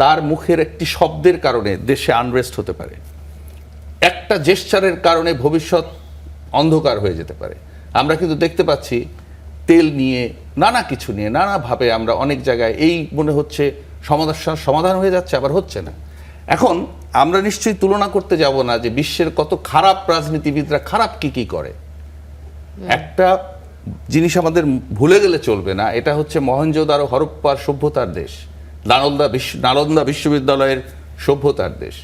তার মুখের একটি শব্দের কারণে দেশে আনরেস্ট হতে পারে, একটা জেস্চারের কারণে ভবিষ্যৎ অন্ধকার হয়ে যেতে পারে। আমরা কিন্তু দেখতে পাচ্ছি তেল নিয়ে, নানা কিছু নিয়ে, নানাভাবে আমরা অনেক জায়গায় এই মনে হচ্ছে সমস্যার সমাধান হয়ে যাচ্ছে, আবার হচ্ছে না। এখন আমরা নিশ্চয়ই তুলনা করতে যাব না যে বিশ্বের কত খারাপ রাজনীতিবিদরা খারাপ কি করে। একটা জিনিস আমাদের ভুলে গেলে চলবে না, এটা হচ্ছে মহেঞ্জোদারো হরপ্পার সভ্যতার দেশ, নালন্দা বিশ্ববিদ্যালয়ের সভ্যতার দেশ।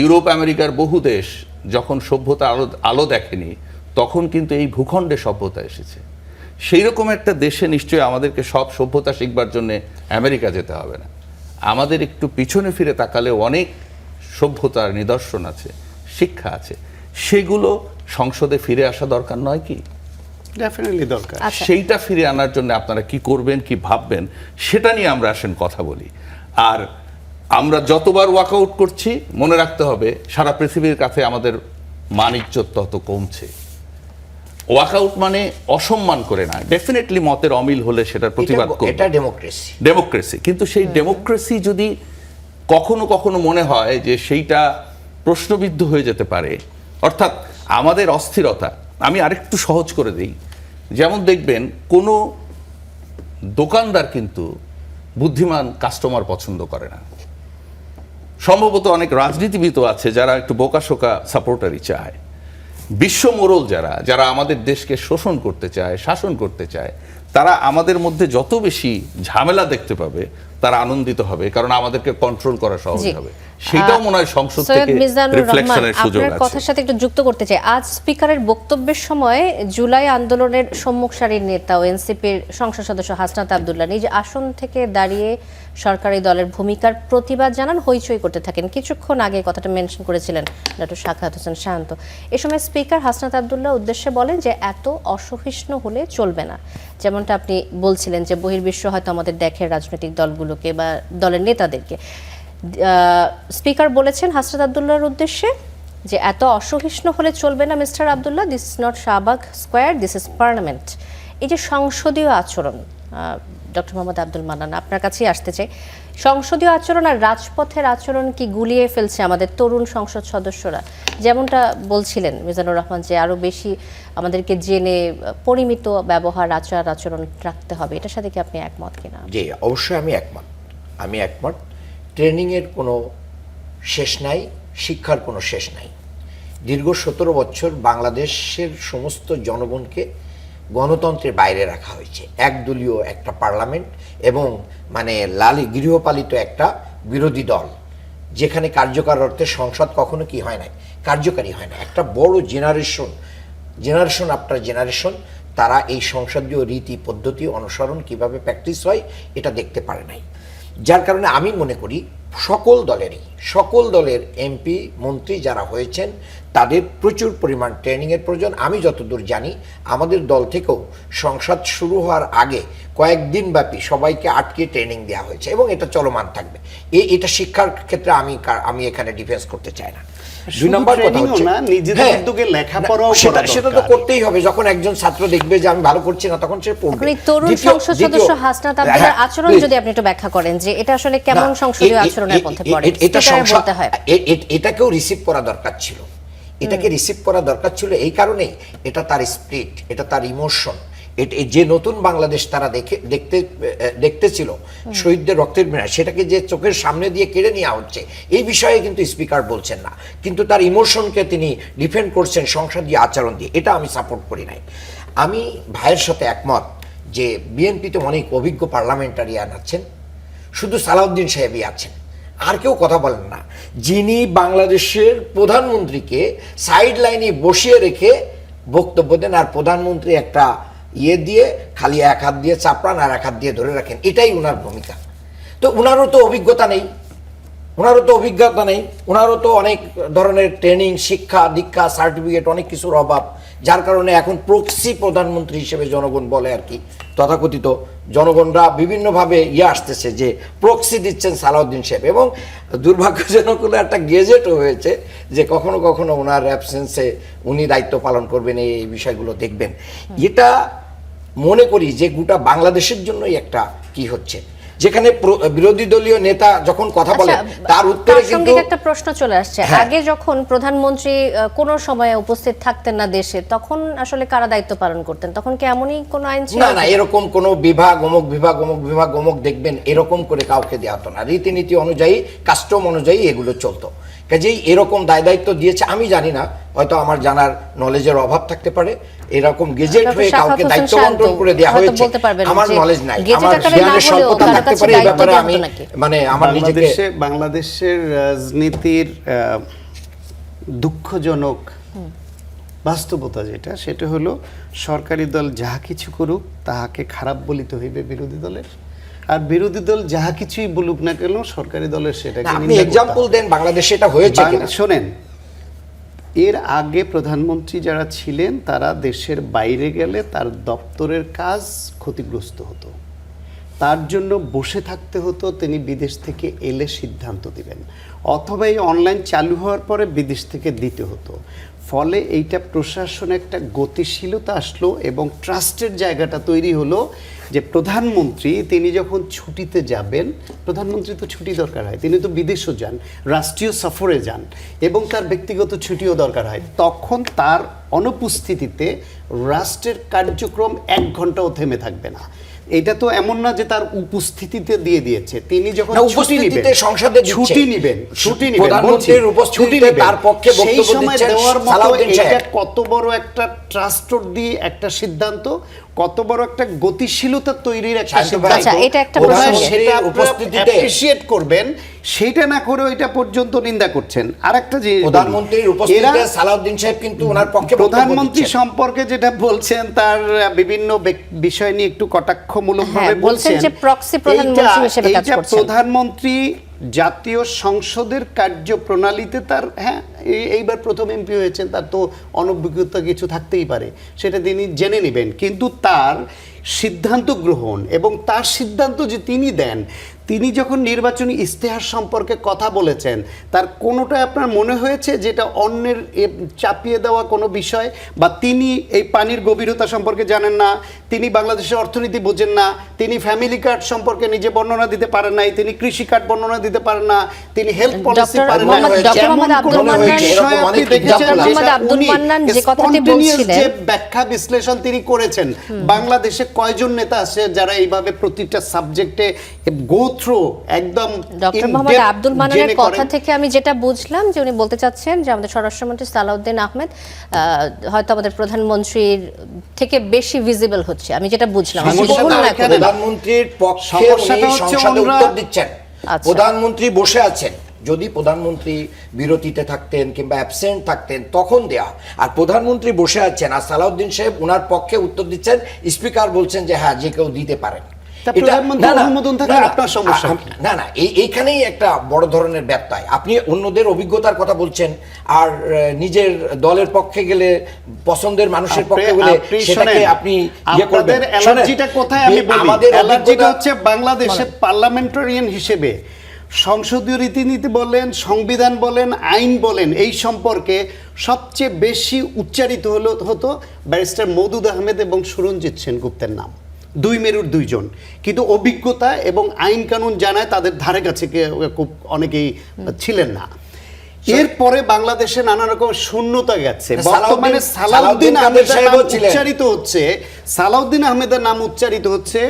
ইউরোপ আমেরিকার বহু দেশ যখন সভ্যতা আলো দেখেনি, তখন কিন্তু এই ভূখণ্ডে সভ্যতা এসেছে। সেই রকম একটা দেশে নিশ্চয়ই আমাদেরকে সব সভ্যতা শিখবার জন্য আমেরিকা যেতে হবে না। আমাদের একটু পিছনে ফিরে তাকালে অনেক সভ্যতার নিদর্শন আছে, শিক্ষা আছে, সেগুলো সংসদে ফিরে আসা দরকার নয় কি? ডেফিনেটলি দরকার। আচ্ছা। সেইটা ফিরে আনার জন্য আপনারা কি করবেন, কি ভাববেন, সেটা নিয়ে আমরা আসেন কথা বলি। আর আমরা যতবার ওয়াকআউট করছি, মনে রাখতে হবে সারা পৃথিবীর কাছে আমাদের মান ইজ্জত তত কমছে। ওয়াকআউট মানে অসম্মান করে না, ডেফিনেটলি মতের অমিল হলে সেটার প্রতিবাদ করব, এটা ডেমোক্রেসি। ডেমোক্রেসি। কিন্তু সেই ডেমোক্রেসি যদি কখনো কখনো মনে হয় যে সেইটা প্রশ্নবিদ্ধ হয়ে যেতে পারে, অর্থাৎ আমাদের অস্থিরতা, আমি আরেকটু সহজ করে দিই। যেমন দেখবেন কোনো দোকানদার কিন্তু বুদ্ধিমান কাস্টমার পছন্দ করে না। সম্ভবত অনেক রাজনীতিবিদও আছে যারা একটু বোকাশোকা সাপোর্টারই চায়। বিশ্ব মোড়ল যারা আমাদের দেশকে শোষণ করতে চায়, শাসন করতে চায়, তারা আমাদের মধ্যে যত বেশি ঝামেলা দেখতে পাবে তারা আনন্দিত হবে, কারণ আমাদেরকে কন্ট্রোল করা সহজ হবে। সেটাও মনে হয় সংসদ সৈয়দ থেকে মিজানুর রহমান, রিফ্লেকশনের সুযোগ আপনার আছে। কথার সাথে একটু যুক্ত করতে চাই। আজ স্পিকারের বক্তব্যের সময় জুলাই আন্দোলনের সম্মুখ সারির নেতা ও এনসিপির সংসদ সদস্য হাসনাত আব্দুল্লাহ নিজ আসন থেকে দাঁড়িয়ে সরকারি দলের ভূমিকার প্রতিবাদ জানান, হইচই করতে থাকেন। কিছুক্ষণ আগে কথাটা মেনশন করেছিলেন ডক্টর সাখাওয়াত হোসেন শান্ত। এ সময় স্পিকার হাসনাত আব্দুল্লাহ উদ্দেশ্যে বলেন যে এত অসহিষ্ণু হলে চলবে না। যেমনটা আপনি বলছিলেন যে বহির্বিশ্ব হয়তো আমাদের দেখে রাজনৈতিক দলগুলোকে বা দলের নেতাদেরকে। স্পিকার বলেছেন হাসনাত আব্দুল্লাহর উদ্দেশ্যে যে এত অসহিষ্ণু হলে চলবে না mister Abdullah, this is not Shahbag square, this is parliament. এই যে সংসদীয় আচরণ, ডক্টর মোহাম্মদ আব্দুল মান্নান আপনার কাছেই আসতে চাই, সংসদীয় আচরণ আর রাজপথের আচরণ কি গুলিয়ে ফেলছে আমাদের তরুণ সংসদ সদস্যরা? যেমনটা বলছিলেন মিজানুর রহমান যে আরও বেশি আমাদেরকে জেনে পরিমিত ব্যবহার, আচার আচরণ রাখতে হবে, এটার সাথে কি আপনি একমত কিনা? জি, অবশ্যই আমি একমত। ট্রেনিংয়ের কোনো শেষ নাই, শিক্ষার কোনো শেষ নাই। দীর্ঘ 17 বছর বাংলাদেশের সমস্ত জনগণকে গণতন্ত্রের বাইরে রাখা হয়েছে। একদলীয় একটা পার্লামেন্ট এবং গৃহপালিত একটা বিরোধী দল, যেখানে কার্যকর অর্থে সংসদ কখনো কি হয় নাই, কার্যকারী হয় না। একটা বড় জেনারেশন আফটার জেনারেশন তারা এই সংসদীয় রীতি পদ্ধতি অনুসরণ কিভাবে প্র্যাকটিস হয় এটা দেখতে পারে নাই। যার কারণে আমি মনে করি সকল দলের এমপি মন্ত্রী যারা হয়েছেন তাদের প্রচুর পরিমাণ ট্রেনিংয়ের প্রয়োজন। আমি যতদূর জানি আমাদের দল থেকেও সংসদ শুরু হওয়ার আগে কয়েকদিন ব্যাপী সবাইকে আটকে ট্রেনিং দেওয়া হয়েছে এবং এটা চলমান থাকবে। এটা শিক্ষার ক্ষেত্রে আমি এখানে ডিফেন্স করতে চাই না। দুই নম্বর কথা হচ্ছে নিজেদের উদ্যোগে লেখাপড়াও সেটা তো করতেই হবে। যখন একজন ছাত্র দেখবে যে আমি ভালো করছি না, তখন সে পড়বে। তরুণ সংসদ সদস্য হাসনাত আব্দুল্লাহর আচরণ যদি আপনি একটু ব্যাখ্যা করেন যে এটা আসলে কেমন সংসদীয় আচরণের মধ্যে পড়ে, এটাকেও রিসিভ করা দরকার ছিল। এই কারণেই এটা তার স্পিরিট, এটা তার ইমোশন, যে নতুন বাংলাদেশ তারা দেখতেছিল শহীদদের রক্তের বিনিময়ে, সেটাকে যে চোখের সামনে দিয়ে কেড়ে নেওয়া হচ্ছে এই বিষয়ে কিন্তু স্পিকার বলছেন না, কিন্তু তার ইমোশনকে তিনি ডিফেন্ড করছেন সংসদীয় আচরণ দিয়ে। এটা আমি সাপোর্ট করি নাই। আমি ভাইয়ের সাথে একমত যে বিএনপিতে অনেক অভিজ্ঞ পার্লামেন্টারিয়ান আছেন, শুধু সালাউদ্দিন সাহেবই আছেন, আর কেউ কথা বলেন না, যিনি বাংলাদেশের প্রধানমন্ত্রীকে সাইড লাইনে বসিয়ে রেখে বক্তব্য দেন, আর প্রধানমন্ত্রী একটা দিয়ে খালি এক হাত দিয়ে চাপড়ান আর এক হাত দিয়ে ধরে রাখেন, এটাই ওনার ভূমিকা। তো ওনারও তো অভিজ্ঞতা নেই, ওনারও তো অনেক ধরনের ট্রেনিং, শিক্ষা দীক্ষা, সার্টিফিকেট, অনেক কিছুর অভাব। যার কারণে এখন প্রক্সি প্রধানমন্ত্রী হিসেবে জনগণ বলে আর কি, তথাকথিত জনগণরা বিভিন্নভাবে আসতেছে যে প্রক্সি দিচ্ছেন সালাউদ্দিন সাহেব। এবং দুর্ভাগ্যজনক হলে একটা গেজেটও হয়েছে যে কখনো কখনো ওনার অ্যাবসেন্সে উনি দায়িত্ব পালন করবেন, এই বিষয়গুলো দেখবেন। এটা মনে করি যে গোটা বাংলাদেশের জন্যই একটা কি হচ্ছে, যেখানে বিরোধী দলীয় নেতা যখন কথা বলে তার উত্তরে কিন্তু একটা প্রশ্ন চলে আসছে। আগে যখন প্রধানমন্ত্রী কোনো সময়ে উপস্থিত থাকতেন না দেশে, তখন আসলে কারা দায়িত্ব পালন করতেন? তখন কি এমনই কোনো আইন ছিল? না, এরকম কোনো বিভাগ অমুক দেখবেন এরকম করে কাউকে দেওয়া হতো না। রীতিনীতি অনুযায়ী, কাস্টম অনুযায়ী এগুলো চলতো। কাজেই এরকম দায়িত্ব দিয়েছে, আমি জানি না, হয়তো আমার জানার নলেজের অভাব থাকতে পারে, এরকম গেজেট হয়ে কাউকে দায়িত্ব বন্টন করে দেওয়া হয়েছে আমার নলেজ নাই, আমার জ্ঞানের স্বল্পতা থাকতে পারে এই ব্যাপারে। আমি মানে আমার নিজেকে বাংলাদেশের রাজনীতির দুঃখজনক বাস্তবতা যেটা, সেটা হলো সরকারি দল যাহা কিছু করুক তাহাকে খারাপ বলিতে হইবে বিরোধী দলের, আর বিরোধী দল যাহা কিছুই বলুক না কেন সরকারি দলের সেটাকে আপনি এক্সাম্পল দেন বাংলাদেশে এটা হয়েছে কিনা। শোনেন, এর আগে প্রধানমন্ত্রী যারা ছিলেন তারা দেশের বাইরে গেলে তার দপ্তরের কাজ ক্ষতিগ্রস্ত হতো, তার জন্য বসে থাকতে হতো, তিনি বিদেশ থেকে এলে সিদ্ধান্ত দিবেন, অথবা এই অনলাইন চালু হওয়ার পরে বিদেশ থেকে দিতে হতো। ফলে এইটা প্রশাসনে একটা গতিশীলতা আসলো এবং ট্রাস্টের জায়গাটা তৈরি হলো যে প্রধানমন্ত্রী তিনি যখন ছুটিতে যাবেন, প্রধানমন্ত্রী তো ছুটি দরকার হয়, তিনি তো বিদেশও যান, রাষ্ট্রীয় সফরে যান এবং তার ব্যক্তিগত ছুটিও দরকার হয়, তখন তার অনুপস্থিতিতে রাষ্ট্রের কার্যক্রম 1 ঘন্টাও থেমে থাকবে না। এটা তো এমন না যে তার উপস্থিতিতে দিয়ে দিয়েছে, তিনি যখন ছুটি নেবেন, সংসদে ছুটি নেবেন প্রধানমন্ত্রীর উপস্থিতিতে তার পক্ষে বক্তব্য দিচ্ছেন দেওয়ার মতো সালাউদ্দিন সাহেব। এটা কত বড় একটা ট্রাস্টর দিয়ে একটা সিদ্ধান্ত, কত বড় একটা গতিশীলতা তৈরির একটা সিদ্ধান্ত। আচ্ছা, এটা একটা সেটা উপস্থিতিতে অ্যাপ্রিশিয়েট করবেন, সেটা না করে ওইটা পর্যন্ত নিন্দা করছেন। আরেকটা যে প্রধানমন্ত্রীর উপস্থিতিতে সালাউদ্দিন সাহেব কিন্তু ওনার পক্ষে প্রধানমন্ত্রী সম্পর্কে যেটা বলছেন তার বিভিন্ন বিষয় নিয়ে একটু কটাক্ষমূলকভাবে বলছেন যে প্রক্সি প্রধানমন্ত্রী হিসেবে কাজ করছেন। প্রধানমন্ত্রী জাতীয় সংসদের কার্যপ্রণালীতে তার এইবার প্রথম এমপি হয়েছেন, তার তো অনভিজ্ঞতা কিছু থাকতেই পারে, সেটা তিনি জেনে নেবেন, কিন্তু তার সিদ্ধান্ত গ্রহণ এবং তার সিদ্ধান্ত যে তিনি দেন, তিনি যখন নির্বাচনী ইস্তেহার সম্পর্কে কথা বলেছেন, তার কোনোটা আপনার মনে হয়েছে যেটা অন্যের চাপিয়ে দেওয়া কোনো বিষয়, বা তিনি এই পানির গভীরতা সম্পর্কে জানেন না, তিনি বাংলাদেশের অর্থনীতি বোঝেন না, তিনি ফ্যামিলি কার্ড সম্পর্কে নিজে বর্ণনা দিতে পারেন নাই, তিনি কৃষি কার্ড বর্ণনা দিতে পারেন না, তিনি হেলথ পলিসি পারেন না, যে ব্যাখ্যা বিশ্লেষণ তিনি করেছেন। বাংলাদেশে কয়জন নেতা আছে যারা এইভাবে প্রতিটা সাবজেক্টে গো থ্রু একদম ডক্টর মোহাম্মদ আব্দুল মান্নানের কথা থেকে আমি যেটা বুঝলাম যে উনি বলতে চাচ্ছেন যে আমাদের স্বরাষ্ট্রমন্ত্রী সালাউদ্দিন আহমেদ হয়তো আমাদের প্রধানমন্ত্রীর থেকে বেশি ভিজিবল হচ্ছে, আমি যেটা বুঝলাম। প্রধানমন্ত্রীর পক্ষে উনি সংসদে উত্তর দিচ্ছেন, প্রধানমন্ত্রী বসে আছেন, যদি প্রধানমন্ত্রী বিরতিতে থাকতেন কিংবা অ্যাবসেন্ট থাকতেন তখন দেয়া, আর প্রধানমন্ত্রী বসে আছেন আর সালাউদ্দিন সাহেব ওনার পক্ষে উত্তর দিচ্ছেন, স্পিকার বলছেন যে হ্যাঁ যে কেউ দিতে পারেন, এইখানেই একটা বড় ধরনের ব্যত্যয়। আপনি অন্যদের অভিজ্ঞতার কথা বলছেন আর নিজের দলের পক্ষে গেলে, পছন্দের মানুষের পক্ষে গেলে সেটাকে আপনি ইয়ে করবেন। অ্যালার্জিটা কোথায় আমি বলি, আমাদের অ্যালার্জিটা হচ্ছে বাংলাদেশে পার্লামেন্টারিয়ান হিসেবে সংসদীয় রীতিনীতি বলেন, সংবিধান বলেন, আইন বলেন, এই সম্পর্কে সবচেয়ে বেশি উচ্চারিত হতো ব্যারিস্টার মওদুদ আহমেদ এবং সুরঞ্জিত সেনগুপ্তের নাম, 2 মেরুর 2 জন, কিন্তু অভিজ্ঞতা এবং আইন কানুন জানায় তাদের ধারে কাছে খুব অনেকেই ছিলেন না। এরপরে বাংলাদেশে নানা রকম শূন্যতা গেছে, বর্তমানে সালাউদ্দিন আহমেদের নাম উচ্চারিত হচ্ছে, সালাউদ্দিন আহমেদের নাম উচ্চারিত হচ্ছে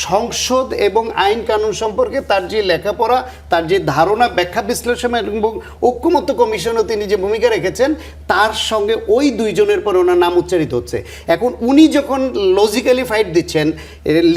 সংসদ এবং আইন কানুন সম্পর্কে তার যে লেখাপড়া, তার যে ধারণা, ব্যাখ্যা বিশ্লেষণ এবং ঐক্যমত্য কমিশনও তিনি যে ভূমিকা রেখেছেন, তার সঙ্গে ওই 2 জনের পর ওনার নাম উচ্চারিত হচ্ছে। এখন উনি যখন লজিক্যালি ফাইট দিচ্ছেন,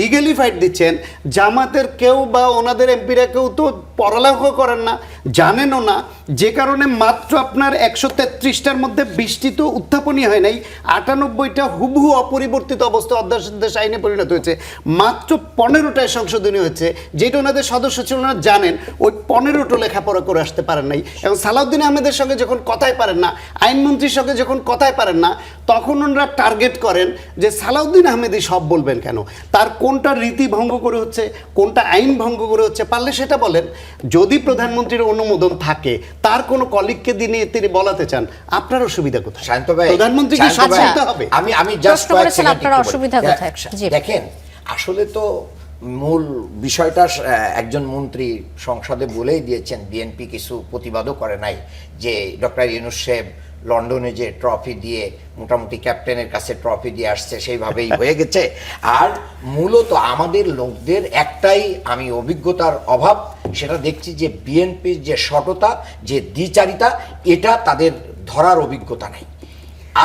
লিগালি ফাইট দিচ্ছেন, জামাতের কেউ বা ওনাদের এমপিরা কেউ তো পড়ালেখা করেন না, জানেনও না, যে কারণে মাত্র আপনার 133টার মধ্যে 20টি তো উত্থাপনই হয় নাই, 98টা হুবহু অপরিবর্তিত অবস্থা অধ্যাদেশ আইনে পরিণত হয়েছে, মাত্র 15টায় সংশোধনী হয়েছে, যেটা ওনাদের সদস্য ছিল না জানেন, ওই 15টা লেখাপড়া করে আসতে পারেন নাই। এবং সালাউদ্দিন আহমেদের সঙ্গে যখন কথাই পারেন না, আইনমন্ত্রীর সঙ্গে যখন কথাই পারেন না, তখন ওনারা টার্গেট করেন যে সালাউদ্দিন আহমেদই সব বলবেন কেন, তার কোনটা রীতি ভঙ্গ করে হচ্ছে, কোনটা আইন ভঙ্গ করে হচ্ছে, পারলে সেটা বলেন। যদি প্রধানমন্ত্রীর অনুমোদন থাকে, তার কোনো কলিগকে দিয়ে তিনি বলাতে চান, আপনার অসুবিধা কোথায়? শান্ত ভাই, প্রধানমন্ত্রীকে সব বলতে হবে। আমি জাস্ট আপনার অসুবিধা কোথায়? দেখেন, আসলে তো মূল বিষয়টা একজন মন্ত্রী সংসদে বলেই দিয়েছেন, বিএনপি কিছু প্রতিবাদও করে নাই যে ডক্টর ইউনূস সাহেব লন্ডনে যে ট্রফি দিয়ে মোটামুটি ক্যাপ্টেনের কাছে ট্রফি দিয়ে আসছে সেইভাবেই হয়ে গেছে। আর মূলত আমাদের লোকদের একটাই আমি অভিজ্ঞতার অভাব, সেটা দেখছি যে বিএনপির যে সততা, যে দ্বিচারিতা, এটা তাদের ধরার অভিজ্ঞতা নেই।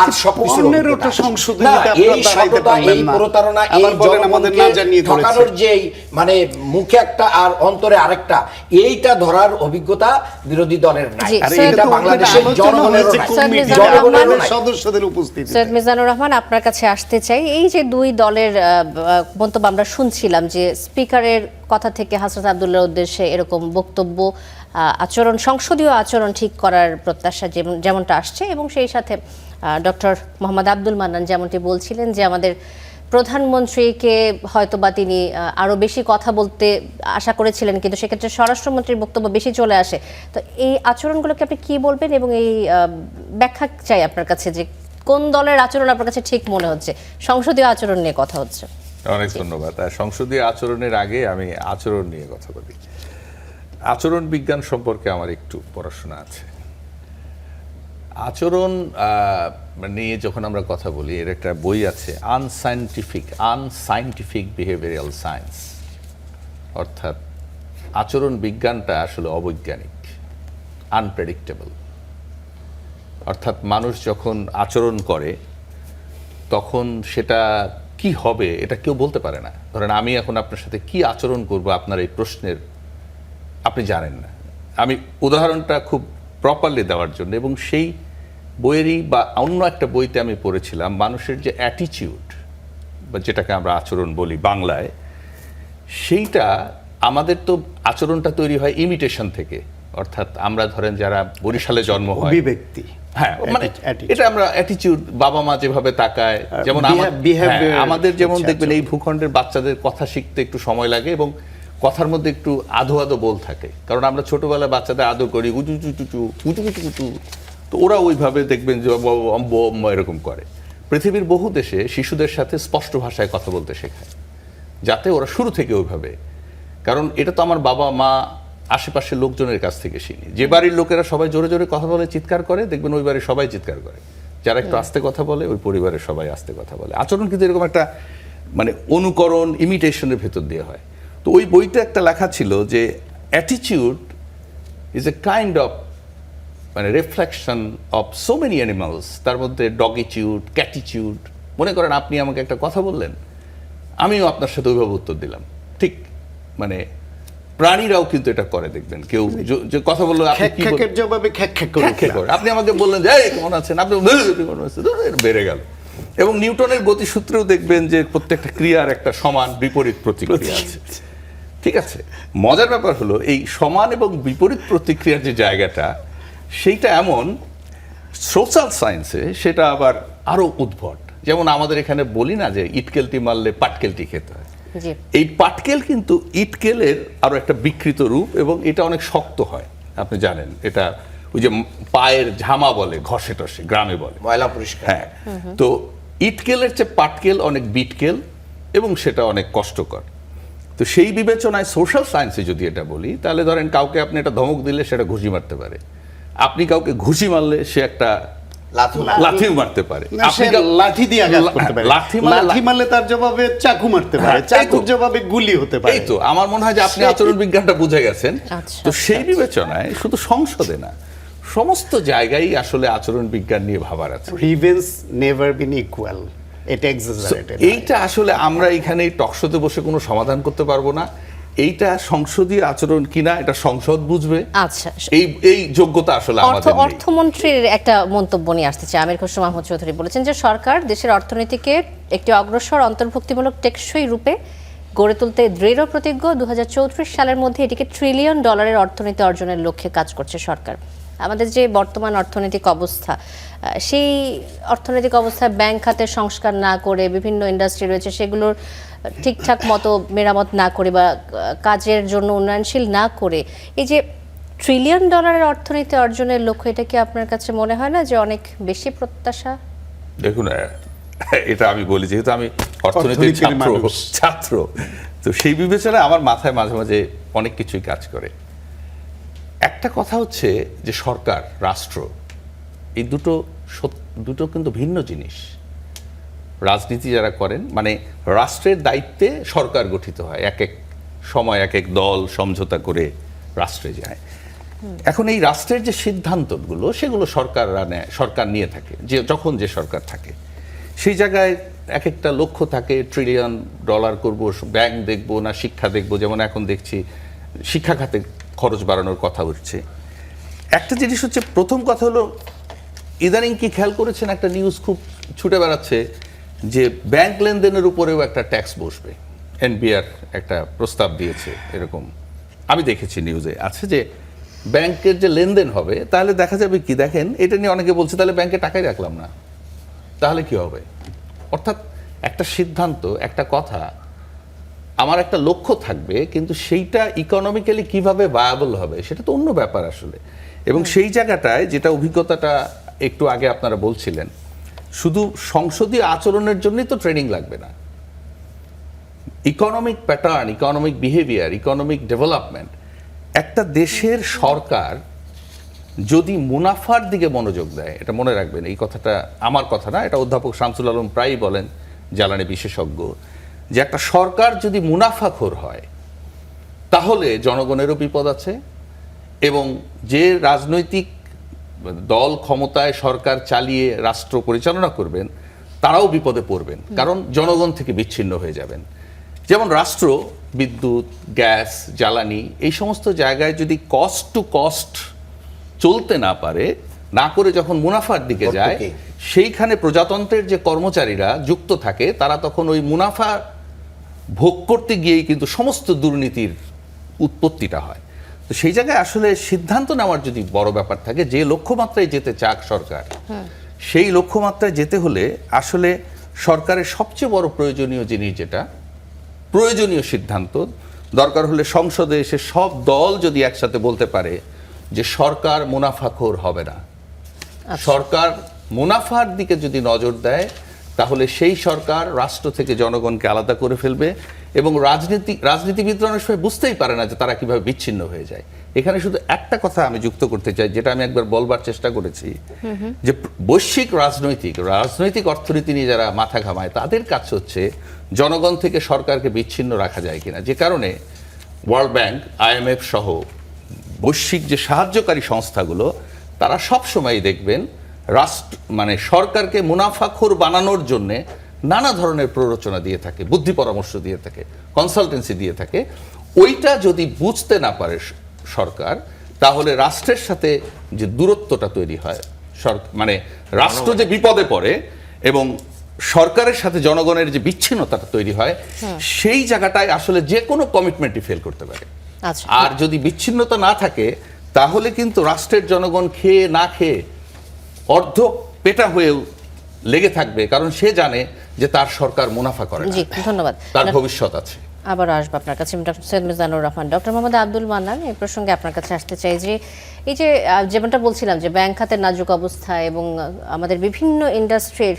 আর সবকিছু 15টা সংশোধনীতে আপনারা এই দাঁড়াইতে সততা, পারলেন এই না। প্রতারণা, এই আবার বলেন আমাদের না জনগণকে জানিয়ে ধরেছে। ঠকানোর যে মানে মুখে একটা আর অন্তরে আরেকটা, এইটা ধরার অভিজ্ঞতা বিরোধী দলের নাই। জি, আর সৈয়দ এটা বাংলাদেশের জনগণেরও নাই। সৈয়দ মিজানুর জনগণেরও নাই। সদস্যদের উপস্থিতি। সৈয়দ মিজানুর রহমান, আপনার কাছে আসতে চাই। এই যে দুই দলের মন্তব্য আমরা শুনছিলাম যে স্পিকারের কথা থেকে হাসরাত আব্দুল্লাহর উদ্দেশ্যে এরকম বক্তব্য, আচরণ, সংসদীয় আচরণ ঠিক করার প্রত্যাশা যেমনটা আসছে, এবং সেই সাথে ডক্টর মোহাম্মদ আব্দুল মান্নান যেমনটি বলছিলেন যে আমাদের প্রধানমন্ত্রীকে হয়তোবা তিনি আরও বেশি কথা বলতে আশা করেছিলেন, কিন্তু সেক্ষেত্রে স্বরাষ্ট্রমন্ত্রীর বক্তব্য বেশি চলে আসে। তো এই আচরণগুলোকে আপনি কি বলবেন, এবং এই ব্যাখ্যা চাই আপনার কাছে যে কোন দলের আচরণ আপনার কাছে ঠিক মনে হচ্ছে? সংসদীয় আচরণ নিয়ে কথা হচ্ছে। অনেক ধন্যবাদ। সংসদীয় আচরণের আগে আমি আচরণ নিয়ে কথা বলি। আচরণ বিজ্ঞান সম্পর্কে আমার একটু পড়াশোনা আছে। আচরণ নিয়ে যখন আমরা কথা বলি, এর একটা বই আছে, আনসাইন্টিফিক বিহেভিয়ারাল সায়েন্স, অর্থাৎ আচরণ বিজ্ঞানটা আসলে অবৈজ্ঞানিক, আনপ্রেডিক্টেবল। অর্থাৎ মানুষ যখন আচরণ করে তখন সেটা কি হবে এটা কেউ বলতে পারে না। ধরেন আমি এখন আপনার সাথে কি আচরণ করব, আপনার এই প্রশ্নের আপনি জানেন না। আমি উদাহরণটা খুব প্রপারলি দেওয়ার জন্য, এবং সেই বইয়েরই বা অন্য একটা বইতে আমি পড়েছিলাম মানুষের যে অ্যাটিটিউড বা যেটাকে আমরা আচরণ বলি বাংলায়, সেইটা আমাদের তো আচরণটা তৈরি হয় ইমিটেশন থেকে। অর্থাৎ আমরা ধরেন যারা বরিশালে জন্ম হয়, অভিব্যক্তি, হ্যাঁ, মানে attitude। এটা আমরা অ্যাটিটিউড, বাবা মা যেভাবে তাকায়, যেমন behavior আমাদের যেমন হচ্ছে দেখবেন আচরণ। এই ভূখণ্ডের বাচ্চাদের কথা শিখতে একটু সময় লাগে, এবং কথার মধ্যে একটু আধো আধো বল থাকে, কারণ আমরা ছোটবেলায় বাচ্চাদের আদর করি, উঁচু চুচু চু উঁচু কুচু কুচু, তো ওরা ওইভাবে দেখবেন যে এরকম করে। পৃথিবীর বহু দেশে শিশুদের সাথে স্পষ্ট ভাষায় কথা বলতে শেখায়, যাতে ওরা শুরু থেকে ওইভাবে, কারণ এটা তো আমার বাবা মা আশেপাশের লোকজনের কাছ থেকে শিখি। যে বাড়ির লোকেরা সবাই জোরে জোরে কথা বলে, চিৎকার করে, দেখবেন ওই বাড়ির সবাই চিৎকার করে। যারা একটু আস্তে কথা বলে, ওই পরিবারের সবাই আস্তে কথা বলে। আচরণ কিন্তু এরকম একটা মানে অনুকরণ, ইমিটেশনের ভেতর দিয়ে হয়। তো ওই বইতে একটা লেখা ছিল যে attitude is a kind of মানে reflection of so many animals, তার মধ্যে ডগিটিউড, ক্যাটিটিউড। মনে করেন আপনি আমাকে একটা কথা বললেন, আমিও আপনার সাথে ওইভাবে উত্তর দিলাম, ঠিক মানে প্রাণীরাও কিন্তু এটা করে। দেখবেন কেউ যে কথা বললো, আপনি কি খ্যাকের জবাবে খ্যাক করে খ্যাক খ্যাক করে। আপনি আমাকে বললেন যে এই কেমন আছেন, আপনি কেমন আছেন, বেড়ে গেল। এবং নিউটনের গতিসূত্রেও দেখবেন যে প্রত্যেকটা ক্রিয়ার একটা সমান বিপরীত প্রতিক্রিয়া আছে। ঠিক আছে, মজার ব্যাপার হলো এই সমান এবং বিপরীত প্রতিক্রিয়ার যে জায়গাটা, সেইটা এমন সোশ্যাল সায়েন্সে সেটা আবার আরো উদ্ভট। যেমন আমাদের এখানে বলি না যে ইটকেলটি মারলে পাটকেলটি খেতে হয়, জি। এই পাটকেল কিন্তু ইটকেলের আরো একটা বিকৃত রূপ, এবং এটা অনেক শক্ত হয়, আপনি জানেন। এটা ওই যে পায়ের ঝামা বলে, ঘষে টসে গ্রামে বলে, ময়লা পরিষ্কার। হ্যাঁ। তো ইটকেলের চেয়ে পাটকেল অনেক বিটকেল, এবং সেটা অনেক কষ্টকর। তো সেই বিবেচনায় সোশ্যাল সায়েন্সে যদি এটা বলি, তাহলে ধরেন কাউকে আপনি একটা ধমক দিলে সেটা ঘুষি মারতে পারে, আপনি কাউকে ঘুষি মারলে সে একটা লাথিও মারতে পারে। না, সে লাঠি দিয়ে আঘাত করতে পারে, লাঠি মারলে তার জবাবে চাকু মারতে পারে, চাকুর জবাবে গুলি হতে পারে। এই তো আমার মনে হয় যে আপনি আচরণ বিজ্ঞানটা বুঝে গেছেন। তো সেই বিবেচনায় শুধু সংসদে না, সমস্ত জায়গায় আসলে আচরণ বিজ্ঞান নিয়ে ভাবার আছে। রিভেন্স নেভার বিন ইকুয়াল, এটা এক্সাজারেটেড। এইটা আসলে আমরা এখানে টকশোতে বসে কোনো সমাধান করতে পারবো না। এইটা সংসদীয় আচরণ কিনা এটা সংসদ বুঝবে। আচ্ছা, এই যোগ্যতা আসলে আমাদের নেই। অর্থমন্ত্রীর একটা মন্তব্য নিয়ে আসতে চাই। আমির খসরু মাহমুদ চৌধুরী বলেছেন যে সরকার দেশের অর্থনীতিকে একটি অগ্রসর, অন্তর্ভুক্তিমূলক, টেকসই রূপে গড়ে তুলতে দৃঢ় প্রতিজ্ঞ। 2034 সালের মধ্যে এটিকে $1 ট্রিলিয়ন অর্থনীতি অর্জনের লক্ষ্যে কাজ করছে সরকার। আমাদের যে বর্তমান অর্থনৈতিক অবস্থা, সেই অর্থনৈতিক অবস্থায় ব্যাংক খাতের সংস্কার না করে, বিভিন্ন ইন্ডাস্ট্রি রয়েছে সেগুলোর ঠিকঠাক মতো মেরামত না করে বা কাজের জন্য উন্নয়নশীল না করে, এই যে $1 ট্রিলিয়ন অর্থনীতি অর্জনের লক্ষ্য, এটা কি আপনার কাছে মনে হয় না যে অনেক বেশি প্রত্যাশা? দেখুন, এটা আমি বলি যেহেতু আমি অর্থনীতির ছাত্র, তো সেই বিবেচনায় আমার মাথায় মাঝে মাঝে অনেক কিছুই কাজ করে। একটা কথা হচ্ছে যে সরকার, রাষ্ট্র এই দুটো কিন্তু ভিন্ন জিনিস। রাজনীতি যারা করেন, মানে রাষ্ট্রের দায়িত্বে সরকার গঠিত হয়, এক এক সময় এক এক দল সমঝোতা করে রাষ্ট্রে যায়। এখন এই রাষ্ট্রের যে সিদ্ধান্তগুলো সেগুলো সরকার নিয়ে থাকে, যে যখন যে সরকার থাকে সেই জায়গায় এক একটা লক্ষ্য থাকে, $1 ট্রিলিয়ন করব, ব্যাংক দেখবো না শিক্ষা দেখবো। যেমন এখন দেখছি শিক্ষা খাতে খরচ বাড়ানোর কথা উঠছে। একটা জিনিস হচ্ছে, প্রথম কথা হলো ইদানিং কি খেয়াল করেছেন, একটা নিউজ খুব ছুটে বেড়াচ্ছে যে ব্যাংক লেনদেনের উপরেও একটা ট্যাক্স বসবে। এনবিআর একটা প্রস্তাব দিয়েছে এরকম, আমি দেখেছি নিউজে আছে, যে ব্যাংকের যে লেনদেন হবে তাহলে দেখা যাবে কি, দেখেন এটা নিয়ে অনেকে বলছে তাহলে ব্যাংকে টাকাই রাখলাম না, তাহলে কি হবে? অর্থাৎ একটা সিদ্ধান্ত, একটা কথা, আমার একটা লক্ষ্য থাকবে, কিন্তু সেইটা ইকোনমিক্যালি কিভাবে ভায়াবল হবে সেটা তো অন্য ব্যাপার আসলে। এবং সেই জায়গাটায় যেটা অভিজ্ঞতাটা একটু আগে আপনারা বলছিলেন, শুধু সংসদীয় আচরণের জন্যই তো ট্রেনিং লাগবে না। Economic pattern, economic behaviour, economic development, একটা দেশের সরকার যদি মুনাফার দিকে মনোযোগ দেয়, এটা মনে রাখবেন, এই কথাটা আমার কথা না, এটা অধ্যাপক শামসুল আলম প্রায়ই বলেন, জ্বালানি বিশেষজ্ঞ, যে একটা সরকার যদি মুনাফাখোর হয় তাহলে জনগণেরও বিপদ আছে, এবং যে রাজনৈতিক দল ক্ষমতায় সরকার চালিয়ে রাষ্ট্র পরিচালনা করবেন তারাও বিপদে পড়বেন, কারণ জনগণ থেকে বিচ্ছিন্ন হয়ে যাবেন। যেমন রাষ্ট্র বিদ্যুৎ, গ্যাস, জ্বালানি এই সমস্ত জায়গায় যদি কস্ট টু কস্ট চলতে না পারে, না করে যখন মুনাফার দিকে যায়, সেইখানে প্রজাতন্ত্রের যে কর্মচারীরা যুক্ত থাকে তারা তখন ওই মুনাফা ভোগ করতে গিয়েই কিন্তু সমস্ত দুর্নীতির উৎপত্তিটা হয়। তো সেই জায়গায় আসলে সিদ্ধান্ত নেওয়ার যদি বড় ব্যাপার থাকে, যে লক্ষ্যমাত্রায় যেতে চাক সরকার, সেই লক্ষ্যমাত্রায় যেতে হলে আসলে সরকারের সবচেয়ে বড় প্রয়োজনীয় জিনিস, যেটা প্রয়োজনীয় সিদ্ধান্ত, দরকার হলে সংসদে এসে সব দল যদি একসাথে বলতে পারে যে সরকার মুনাফাখোর হবে না, সরকার মুনাফার দিকে যদি নজর দেয়, তাহলে সেই সরকার রাষ্ট্র থেকে জনগণকে আলাদা করে ফেলবে, এবং রাজনীতিবিদরা অনেক সময় বুঝতেই পারে না যে তারা কিভাবে বিচ্ছিন্ন হয়ে যায়। এখানে শুধু একটা কথা আমি যুক্ত করতে চাই, যেটা আমি একবার বলবার চেষ্টা করেছি, যে বৈশ্বিক রাজনৈতিক অর্থনীতি নিয়ে যারা মাথা ঘামায় তাদের কাজ হচ্ছে জনগণ থেকে সরকারকে বিচ্ছিন্ন রাখা যায় কিনা। যে কারণে ওয়ার্ল্ড ব্যাংক, IMF সহ বৈশ্বিক যে সাহায্যকারী সংস্থাগুলো, তারা সব সময় দেখবেন মানে সরকারকে মুনাফাখোর বানানোর জন্যে নানা ধরনের প্ররোচনা দিয়ে থাকে, বুদ্ধি পরামর্শ দিয়ে থাকে, কনসালটেন্সি দিয়ে থাকে। ওইটা যদি বুঝতে না পারে সরকার, তাহলে রাষ্ট্রের সাথে যে দূরত্বটা তৈরি হয়, মানে রাষ্ট্র যে বিপদে পড়ে এবং সরকারের সাথে জনগণের যে বিচ্ছিন্নতাটা তৈরি হয়, সেই জায়গাটায় আসলে যে কোনো কমিটমেন্টই ফেল করতে পারে। আর যদি বিচ্ছিন্নতা না থাকে, তাহলে কিন্তু রাষ্ট্রের জনগণ খেয়ে না খেয়ে অর্ধ পেটা হয়েও লেগে থাকবে, কারণ সে জানে যে তার সরকার মুনাফা করে না। জি, ধন্যবাদ। তার ভবিষ্যৎ আছে। আবার আসবো আপনার কাছে, ডক্টর সৈয়দ মিজানুর রহমান। ডক্টর মোহাম্মদ আব্দুল মান্নান, এই প্রসঙ্গে আপনার কাছে আসতে চাই যে এই যে যেমনটা বলছিলাম যে ব্যাংক খাতের নাজুক অবস্থা এবং আমাদের বিভিন্ন ইন্ডাস্ট্রির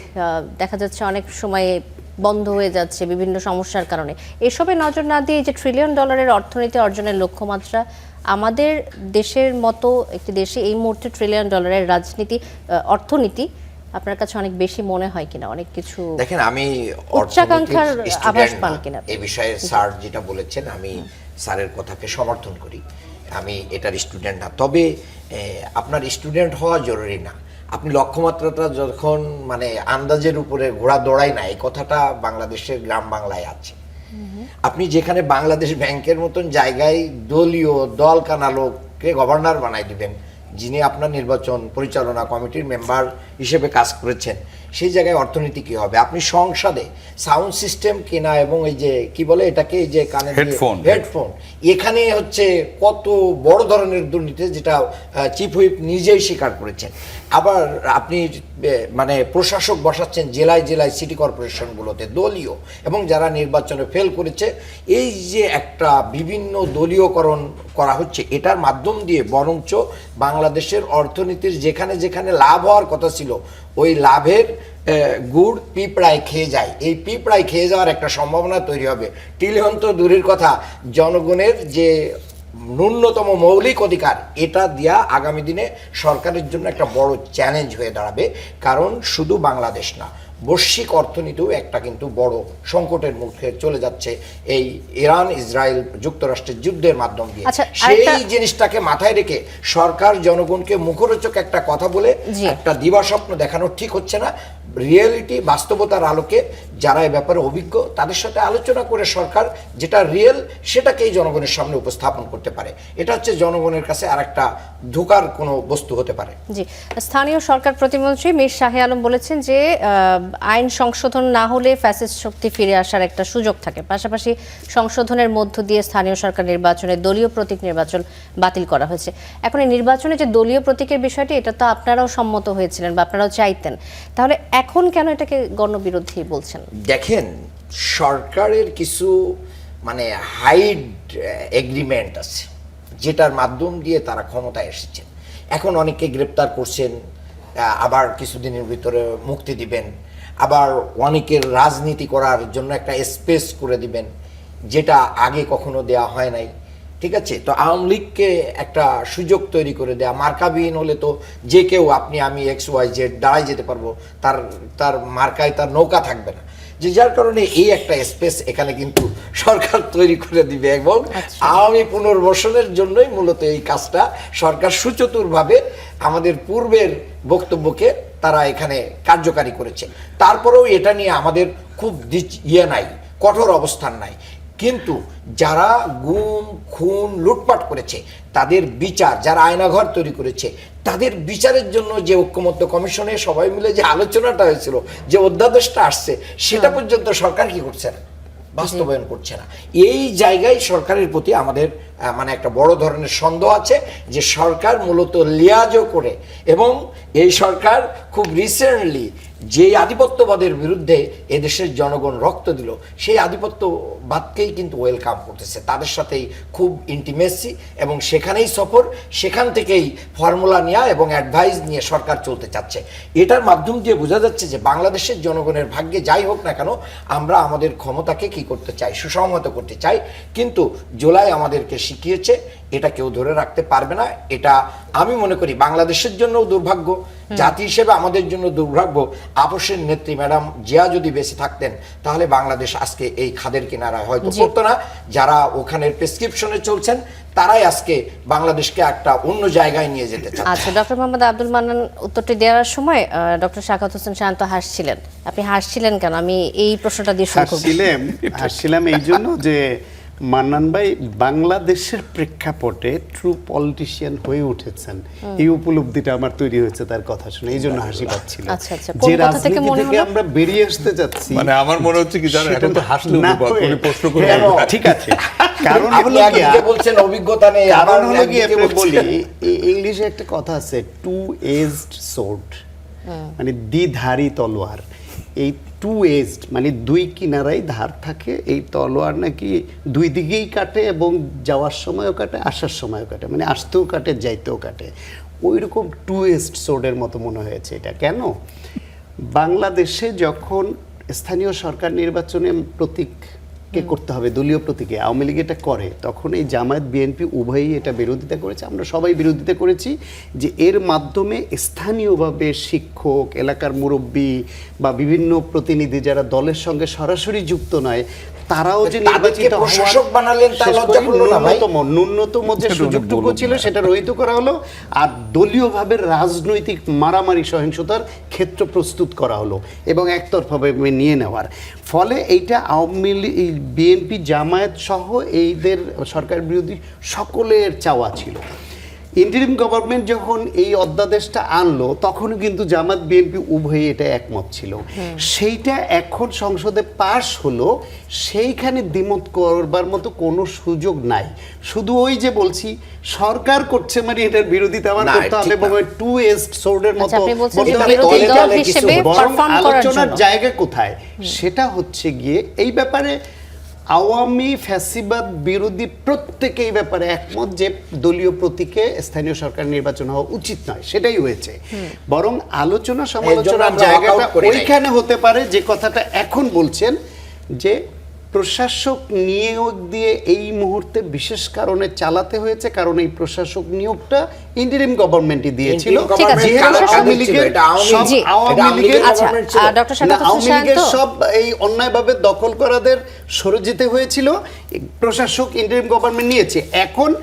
দেখা যাচ্ছে অনেক সময় বন্ধ হয়ে যাচ্ছে বিভিন্ন সমস্যার কারণে, এসবে নজর না দিয়ে যে $1 ট্রিলিয়ন অর্থনীতি অর্জনের লক্ষ্যমাত্রা, আমাদের দেশের মতো একটি দেশে এই মুহূর্তে $1 ট্রিলিয়ন অর্থনীতি আপনার কাছে অনেক বেশি মনে হয় কিনা? অনেক কিছু দেখেন, আমি উচ্চাকাঙ্ক্ষার আভাস পান কিনা এই বিষয়ে? স্যার যেটা বলেছেন, আমি স্যারের কথাকে সমর্থন করি। আমি এটার স্টুডেন্ট না, তবে আপনার স্টুডেন্ট হওয়া জরুরি না। আপনি লক্ষ্যমাত্রাটা যখন মানে আন্দাজের উপরে ঘোড়া দৌড়ায় না, এই কথাটা বাংলাদেশের গ্রাম বাংলায় আছে। আপনি যেখানে বাংলাদেশ ব্যাংকের মতন জায়গায় দলীয় দল কানা লোককে গভর্নর বানাই দিবেন, যিনি আপনার নির্বাচন পরিচালনা কমিটির মেম্বার হিসেবে কাজ করেছেন, সেই জায়গায় অর্থনীতি কি হবে? আপনি সংসদে সাউন্ড সিস্টেম কেনা এবং এই যে কি বলে এটাকে, এই যে কানে হেডফোন, এখানে হচ্ছে কত বড় ধরনের দুর্নীতি, যেটা চিফ হুইপ নিজেই স্বীকার করেছেন। আবার আপনি মানে প্রশাসক বসাচ্ছেন জেলায় জেলায় সিটি কর্পোরেশনগুলোতে দলীয়, এবং যারা নির্বাচনে ফেল করেছে, এই যে একটা বিভিন্ন দলীয়করণ করা হচ্ছে, এটার মাধ্যম দিয়ে বরঞ্চ বাংলাদেশের অর্থনীতির যেখানে যেখানে লাভ হওয়ার কথা ছিল, ওই লাভের গুড় পিঁপড়ায় খেয়ে যায়। এই পিঁপড়ায় খেয়ে যাওয়ার একটা সম্ভাবনা তৈরি হবে। ট্রিলিয়ন তো দূরের কথা, জনগণের যে ন্যূনতম মৌলিক অধিকার, এটা দেয়া আগামী দিনে সরকারের জন্য একটা বড় চ্যালেঞ্জ হয়ে দাঁড়াবে। কারণ শুধু বাংলাদেশ না, বৈশ্বিক অর্থনীতিও একটা কিন্তু বড় সংকটের মুখে চলে যাচ্ছে এই ইরান ইসরায়েল যুক্তরাষ্ট্রের যুদ্ধের মাধ্যম দিয়ে। আচ্ছা, সেই আরেকটা- জিনিসটাকে মাথায় রেখে সরকার জনগণকে মুখরোচক একটা কথা বলে জি। একটা দিবাস্বপ্ন দেখানো ঠিক হচ্ছে না। রিয়েলিটি, বাস্তবতার আলোকে যারা এ ব্যাপারে অভিজ্ঞ তাদের সাথে আলোচনা করে সরকার যেটা রিয়েল সেটাকেই জনগণের সামনে উপস্থাপন করতে পারে। এটা হচ্ছে জনগণের কাছে আরেকটা ধোঁকার কোনো বস্তু হতে পারে। জি, স্থানীয় সরকার প্রতিমন্ত্রী মীর শাহে আলম বলেছেন যে আইন সংশোধন না হলে ফ্যাসিস্ট শক্তি ফিরে আসার একটা সুযোগ থাকে। পাশাপাশি সংশোধনের মধ্য দিয়ে স্থানীয় সরকার নির্বাচনে দলীয় প্রতীক নির্বাচন বাতিল করা হয়েছে। এখন এই নির্বাচনে যে দলীয় প্রতীকের বিষয়টি, এটা তো আপনারাও সম্মত হয়েছিলেন বা আপনারাও চাইতেন, তাহলে এখন কেন এটাকে গণবিরোধী বলছেন? দেখেন, সরকারের কিছু মানে হাইড এগ্রিমেন্ট আছে যেটার মাধ্যম দিয়ে তারা ক্ষমতায় এসেছেন। এখন অনেকে গ্রেপ্তার করছেন, আবার কিছুদিনের ভিতরে মুক্তি দিবেন, আবার অনেকের রাজনীতি করার জন্য একটা স্পেস করে দিবেন যেটা আগে কখনো দেয়া হয় নাই। ঠিক আছে, তো আওয়ামী লীগকে একটা সুযোগ তৈরি করে দেয়া, মার্কাবিহীন হলে তো যে কেউ, আপনি আমি XYZ দাঁড়ায় যেতে পারবো, তার মার্কায় তার নৌকা থাকবে না, যে যার কারণে এই একটা স্পেস এখানে কিন্তু সরকার তৈরি করে দিবে। এবং আওয়ামী পুনর্বাসনের জন্যই মূলত এই কাজটা সরকার সুচতুরভাবে আমাদের পূর্বের বক্তব্যকে তারা এখানে কার্যকারী করেছে। তারপরেও এটা নিয়ে আমাদের খুব নাই, কঠোর অবস্থান নাই। কিন্তু যারা গুম খুন লুটপাট করেছে তাদের বিচার, যারা আয়নাঘর তৈরি করেছে তাদের বিচারের জন্য যে ঐক্যমত্য কমিশনে সবাই মিলে যে আলোচনাটা হয়েছিল, যে অধ্যাদেশটা আসছে, সেটা পর্যন্ত সরকার কি করছে না, বাস্তবায়ন করছে না। এই জায়গায় সরকারের প্রতি আমাদের মানে একটা বড় ধরনের সন্দেহ আছে যে সরকার মূলত লিয়াজও করে, এবং এই সরকার খুব রিসেন্টলি যে আধিপত্যবাদের বিরুদ্ধে এদেশের জনগণ রক্ত দিল, সেই আধিপত্যবাদকেই কিন্তু ওয়েলকাম করতেছে, তাদের সাথেই খুব ইন্টিমেসি, এবং সেখানেই সফর, সেখান থেকেই ফর্মুলা নেওয়া এবং অ্যাডভাইস নিয়ে সরকার চলতে চাচ্ছে। এটার মাধ্যম দিয়ে বোঝা যাচ্ছে যে বাংলাদেশের জনগণের ভাগ্যে যাই হোক না কেন, আমরা আমাদের ক্ষমতাকে কি করতে চাই, সুসংহত করতে চাই। কিন্তু জুলাই আমাদেরকে শিখিয়েছে এটা কেউ ধরে রাখতে পারবে না। এটা আমি মনে করি বাংলাদেশের জন্যও দুর্ভাগ্য, জাতি হিসেবে আমাদের জন্য দুর্ভাগ্য। আপসের নেত্রী ম্যাডাম জিয়া যদি বেঁচে থাকতেন তাহলে বাংলাদেশ আজকে এই খাদের কিনারায় হয়তো পড়তো না। যারা ওখানের প্রেসক্রিপশনে চলছেন তারাই আজকে বাংলাদেশকে একটা অন্য জায়গায় নিয়ে যেতে চান। আচ্ছা, ডক্টর মোহাম্মদ আব্দুল মান্নান উত্তরটি দেওয়ার সময় ডক্টর শাখাত হোসেন শান্ত হাসছিলেন। আপনি হাসছিলেন কেন? আমি এই প্রশ্নটা দিয়ে শুরু করব। হাসছিলাম এই জন্য যে মান্নান ভাই বাংলাদেশের প্রেক্ষাপটে ট্রু পলিটিশিয়ান হয়ে উঠেছেন, এই উপলব্ধিটা আমার তৈরি হয়েছে তার কথা শুনে, এই জন্য হাসি পাচ্ছিল। আচ্ছা, আচ্ছা, কোন যে কথা থেকে রাজনীতি মনে থেকে হলো? আমরা বেরিয়ে আসতে যাচ্ছি, মানে আমার মনে হচ্ছে কি জানেন, এখন তো হাসলে না বিপদ, হয়ে- উনি প্রশ্ন করে হ্যাঁ, বলবেন। ঠিক আছে, কারণ আপনি হলো একদিকে গিয়া- বলছেন অভিজ্ঞতা নেই, আবার কারণ হলো গিয়ে একদিকে আপনি বলি, বলছেন ইংলিশে একটা কথা আছে, টু এজড সোর্ড, মানে দ্বিধারী তলোয়ার। এই টু এজড মানে দুই কিনারাই ধার থাকে, এই তলোয়ার নাকি দুই দিকেই কাটে, এবং যাওয়ার সময়ও কাটে, আসার সময়ও কাটে, মানে আসতেও কাটে, যাইতেও কাটে। ওই রকম টু এজড সোর্ডের মতো মনে হয়েছে এটা। কেন? বাংলাদেশে যখন স্থানীয় সরকার নির্বাচনে প্রতীককে করতে হবে, দলীয় প্রতীকে আওয়ামী লীগ এটা করে, তখন এই জামায়াত বিএনপি উভয়ই এটা বিরোধিতা করেছে, আমরা সবাই বিরোধিতা করেছি, যে এর মাধ্যমে স্থানীয়ভাবে শিক্ষক, এলাকার মুরব্বী বা বিভিন্ন প্রতিনিধি যারা দলের সঙ্গে সরাসরি যুক্ত নয়, তারাও যে তাদেরকে নির্বাচিত হওয়ার- প্রশাসক বানালেন, তা শেষ লজ্জা করি, করলো না ভাই? ন্যূনতম যে সুযোগটুকু ছিল সেটা রহিত করা হলো, আর দলীয়ভাবে রাজনৈতিক মারামারি সহিংসতার ক্ষেত্র প্রস্তুত করা হলো এবং একতরফাভাবে নিয়ে নেওয়ার ফলে এইটা আওয়ামী লীগ, বিএনপি, জামায়াত সহ এইদের সরকার বিরোধী সকলের চাওয়া ছিল। ইন্টারিম গভর্নমেন্ট যখন এই অধ্যাদেশটা আনলো তখনও কিন্তু জামাত বিএনপি উভয়ই এটা একমত ছিল। সেইটা এখন সংসদে পাশ হলো, সেইখানে দ্বিমত করবার মতো কোনো সুযোগ নাই। শুধু ওই যে বলছি সরকার করছে মানে এটার বিরোধিতা আবার না, করতে হবে, ঠিক এবং না। ওই টু এজড সোর্ডের মতো আচ্ছা, আপনি বলছেন বলতে যে হবে। বিরোধী তলে দল তলে কিছু হিসেবে বরং পারফর্ম করার আলোচনার জন্য। জায়গা কোথায় সেটা হচ্ছে গিয়ে এই ব্যাপারে আওয়ামী ফ্যাসিবাদ বিরোধী প্রত্যেকেই ব্যাপারে একমত যে দলীয় প্রতীকে স্থানীয় সরকার নির্বাচন হওয়া উচিত নয়, সেটাই হয়েছে। বরং আলোচনা সমালোচনার আমরা জায়গাটা walkout করি নাই। ওইখানে হতে পারে যে কথাটা এখন বলছেন, যে প্রশাসক নিয়োগ দিয়ে এই মুহূর্তে বিশেষ কারণে চালাতে হয়েছে, কারণ এই প্রশাসক নিয়োগটা ইন্টারিম গভর্নমেন্টই দিয়েছিল। Interim government যেহেতু কারা আওয়ামী লীগের এটা আওয়ামী সব- জি। আওয়ামী লীগের আচ্ছা, ডক্টর না, শাহাদাত আওয়ামী হোসেন লীগের শান্ত। সব এই অন্যায়ভাবে দখল করাদের সরে যেতে হয়েছিল, প্রশাসক ইন্টারিম গভর্নমেন্ট নিয়েছে। এখন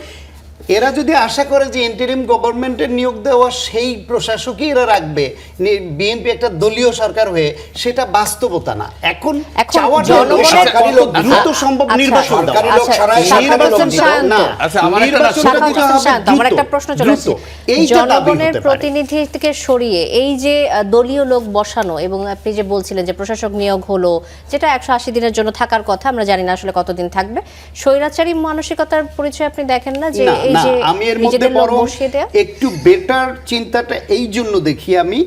এরা যদি আশা করে যে ইন্টারিম গভর্নমেন্টের নিয়োগ দেওয়া সেই প্রশাসকই এরা রাখবে, বিএনপি একটা দলীয় সরকার হয়ে, সেটা বাস্তবতা না। এখন এখন চাওয়াটা জনগণের- সরকারি লোক দ্রুত আচ্ছা, সম্ভব আচ্ছা, নির্বাচন দাও। সরকারি লোক আচ্ছা, ছাড়াই শাখাওয়াত নির্বাচন হোসেন দিতে শান্ত। না, আচ্ছা, আমার একটা নির্বাচনটা শাখাওয়াত দিতে হোসেন হবে শান্ত, আমার দ্রুত, একটা প্রশ্ন চলে আসছে। দ্রুত। এইটা দাবি জনগণের হতে পারে। প্রতিনিধি থেকে সরিয়ে এই যে দলীয় লোক বসানো, এবং আপনি যে বলছিলেন যে প্রশাসক নিয়োগ হলো, যেটা 180 দিনের জন্য থাকার কথা, আমরা জানি না আসলে কতদিন থাকবে, স্বৈরাচারী মানসিকতার পরিচয় আপনি দেখেন না যে না, এই না, যে আমি এর মধ্যে নিজেদের লোক বরং বসিয়ে দেয়া? একটু বেটার চিন্তাটা এই জন্য দেখি আমি,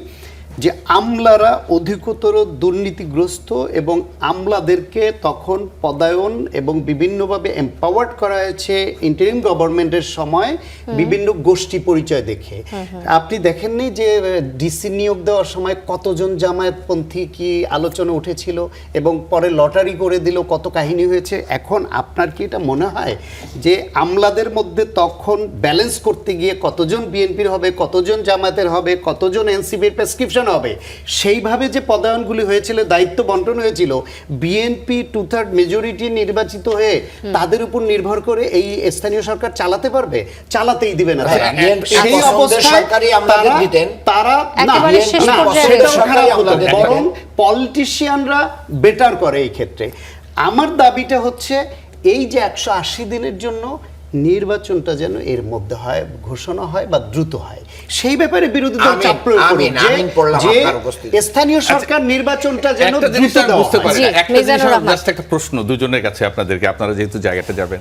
যে আমলারা অধিকতর দুর্নীতিগ্রস্ত এবং আমলাদেরকে তখন পদায়ন এবং বিভিন্নভাবে এম্পাওয়ার্ড করা হয়েছে ইন্টারিম গভর্নমেন্টের সময় বিভিন্ন গোষ্ঠী পরিচয় দেখে। আপনি দেখেননি যে ডিসি নিয়োগ দেওয়ার সময় কতজন জামায়াতপন্থী কি আলোচনা উঠেছিল এবং পরে লটারি করে দিল, কত কাহিনী হয়েছে। এখন আপনার কি এটা মনে হয় যে আমলাদের মধ্যে তখন ব্যালেন্স করতে গিয়ে কতজন বিএনপির হবে, কতজন জামায়াতের হবে, কতজন এনসিপির প্রেসক্রিপশন হবে, সেইভাবে যে পদায়নগুলি হয়েছিল, দায়িত্ব বন্টন হয়েছিল, বিএনপি 2/3 মেজরিটি নির্বাচিত হয়ে তাদের উপর নির্ভর করে এই স্থানীয় সরকার চালাতে পারবে? চালাতেই দিবে না তারা। BNP সেই পছন্দের অবস্থায় সরকারই আমলাদের তারা- দিতেন। তারা না, একেবারে শেষ না, পর্যায়ে সেটাও রয়েছে। খারাপ হতো না, আমলাদের বরং দিতেন। পলিটিশিয়ানরা বেটার করে এই ক্ষেত্রে। আমার দাবিটা হচ্ছে এই যে 180 দিনের জন্য নির্বাচনটা যেন এর মধ্যে হয়, ঘোষণা হয় বা দ্রুত হয়, সেই ব্যাপারে বিরোধী দল চাপ প্রয়োগ করুক আমিন পড়লাম যে আপনার উপস্থিতি। স্থানীয় সরকার নির্বাচনটা যেন একটা জিনিস দ্রুত আমি দেওয়া বুঝতে হয়। পারি জি, না, একটা মিজানুর জিনিস রহমান। জাস্ট একটা প্রশ্ন দুজনের কাছে আপনাদেরকে, আপনারা যেহেতু জায়গাটা যাবেন,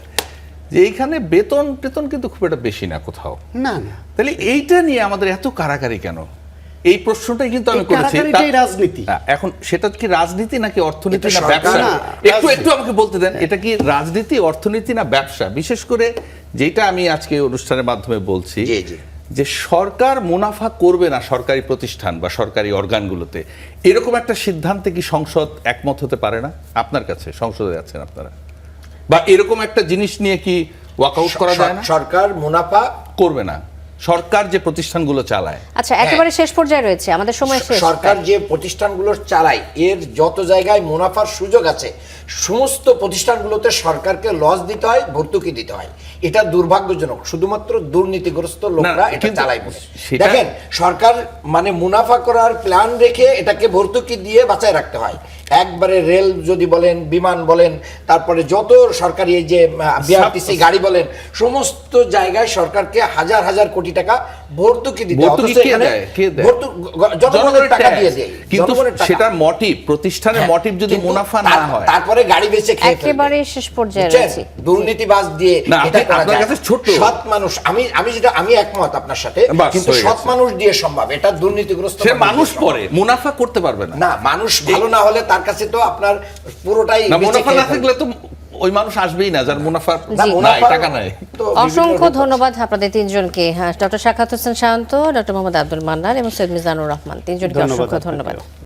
যে এইখানে বেতন কিন্তু খুব একটা বেশি না কোথাও, না না, তাহলে এইটা নিয়ে আমাদের এত কারাকারি কেন? এই প্রশ্নটাই কিন্তু আমি এই করেছি। কারাকারিটাই রাজনীতি। হ্যাঁ, এখন সেটা কি রাজনীতি নাকি অর্থনীতি এটা না সরকার ব্যবসা? না, একটু রাজনীতি। একটু আমাকে বলতে দেন, এটা কি রাজনীতি, অর্থনীতি না ব্যবসা? বিশেষ করে যেটা আমি আজকে অনুষ্ঠানের মাধ্যমে বলছি, জি, জি। যে সরকার মুনাফা করবে না সরকারি প্রতিষ্ঠান বা সরকারি অর্গানগুলোতে, এরকম একটা সিদ্ধান্তে কি সংসদ একমত হতে পারে না? আপনার কাছে সংসদে আছেন আপনারা, বা এরকম একটা জিনিস নিয়ে কি ওয়াকআউট করা যায় না? সরকার মুনাফা করবে না, সরকার যে প্রতিষ্ঠানগুলো চালায়। আচ্ছা, একেবারে শেষ পর্যায়ে রয়েছে, আমাদের সময় শেষ। সরকার যে প্রতিষ্ঠানগুলো চালায়, এর যত জায়গায় মুনাফার সুযোগ আছে, সমস্ত প্রতিষ্ঠানগুলোতে সরকারকে লস দিতে হয়, ভর্তুকি দিতে হয়। এটা দুর্ভাগ্যজনক, শুধুমাত্র দুর্নীতিগ্রস্ত লোকরা এটা কিন্তু চালায় বলে। সেটা- দেখেন, সরকার মানে মুনাফা করার প্ল্যান রেখে এটাকে ভর্তুকি দিয়ে বাঁচায় রাখতে হয়। একবারে রেল যদি বলেন, বিমান বলেন, তারপরে যত সরকারি এই যে বিআরটিসি গাড়ি বলেন, সমস্ত জায়গায় সরকারকে হাজার হাজার কোটি টাকা ভর্তুকি দিতে হয়। ভর্তুকি অথচ কে এখানে দেয়? কে দেয়? জনগণের টাকা tax। দিয়ে দেয়, কিন্তু জনগণের টাকা। সেটার মোটিভ, প্রতিষ্ঠানের হ্যাঁ, মোটিভ যদি কিন্তু মুনাফা না হয়, তারপরে গাড়ি বেচে খেয়ে ফেলবে। একেবারে শেষ পর্যায়ে বুঝছেন? রয়েছে। দুর্নীতিবাজ দিয়ে না, এটা আপনি- করা আপনার যায়। কাছে ছোট্ট। সৎ মানুষ, আমি একমত আপনার সাথে, বাস, কিন্তু হয়ে সৎ গেছে। মানুষ দিয়ে সম্ভব, এটা দুর্নীতিগ্রস্ত সে মানুষ মানুষ দিয়ে সম্ভব। পরে মুনাফা করতে পারবে না। না, মানুষ ভালো না হলে তার কাছে তো আপনার পুরোটাই না, বেচে মুনাফা খেয়ে না ফেলবে। থাকলে তো ওই মানুষ আসবেই না যার মুনাফা না, জি। মুনাফা টাকা নাই। তো বিভিন্ন অসংখ্য রকম- ধন্যবাদ আপনাদের তিনজনকে, হ্যাঁ, ডক্টর শাখাওয়াত হোসেন শান্ত, ডক্টর মোহাম্মদ আব্দুল মান্নান এবং সৈয়দ মিজানুর রহমান, তিনজনকে ধন্যবাদ অসংখ্য আপনাকেও। ধন্যবাদ।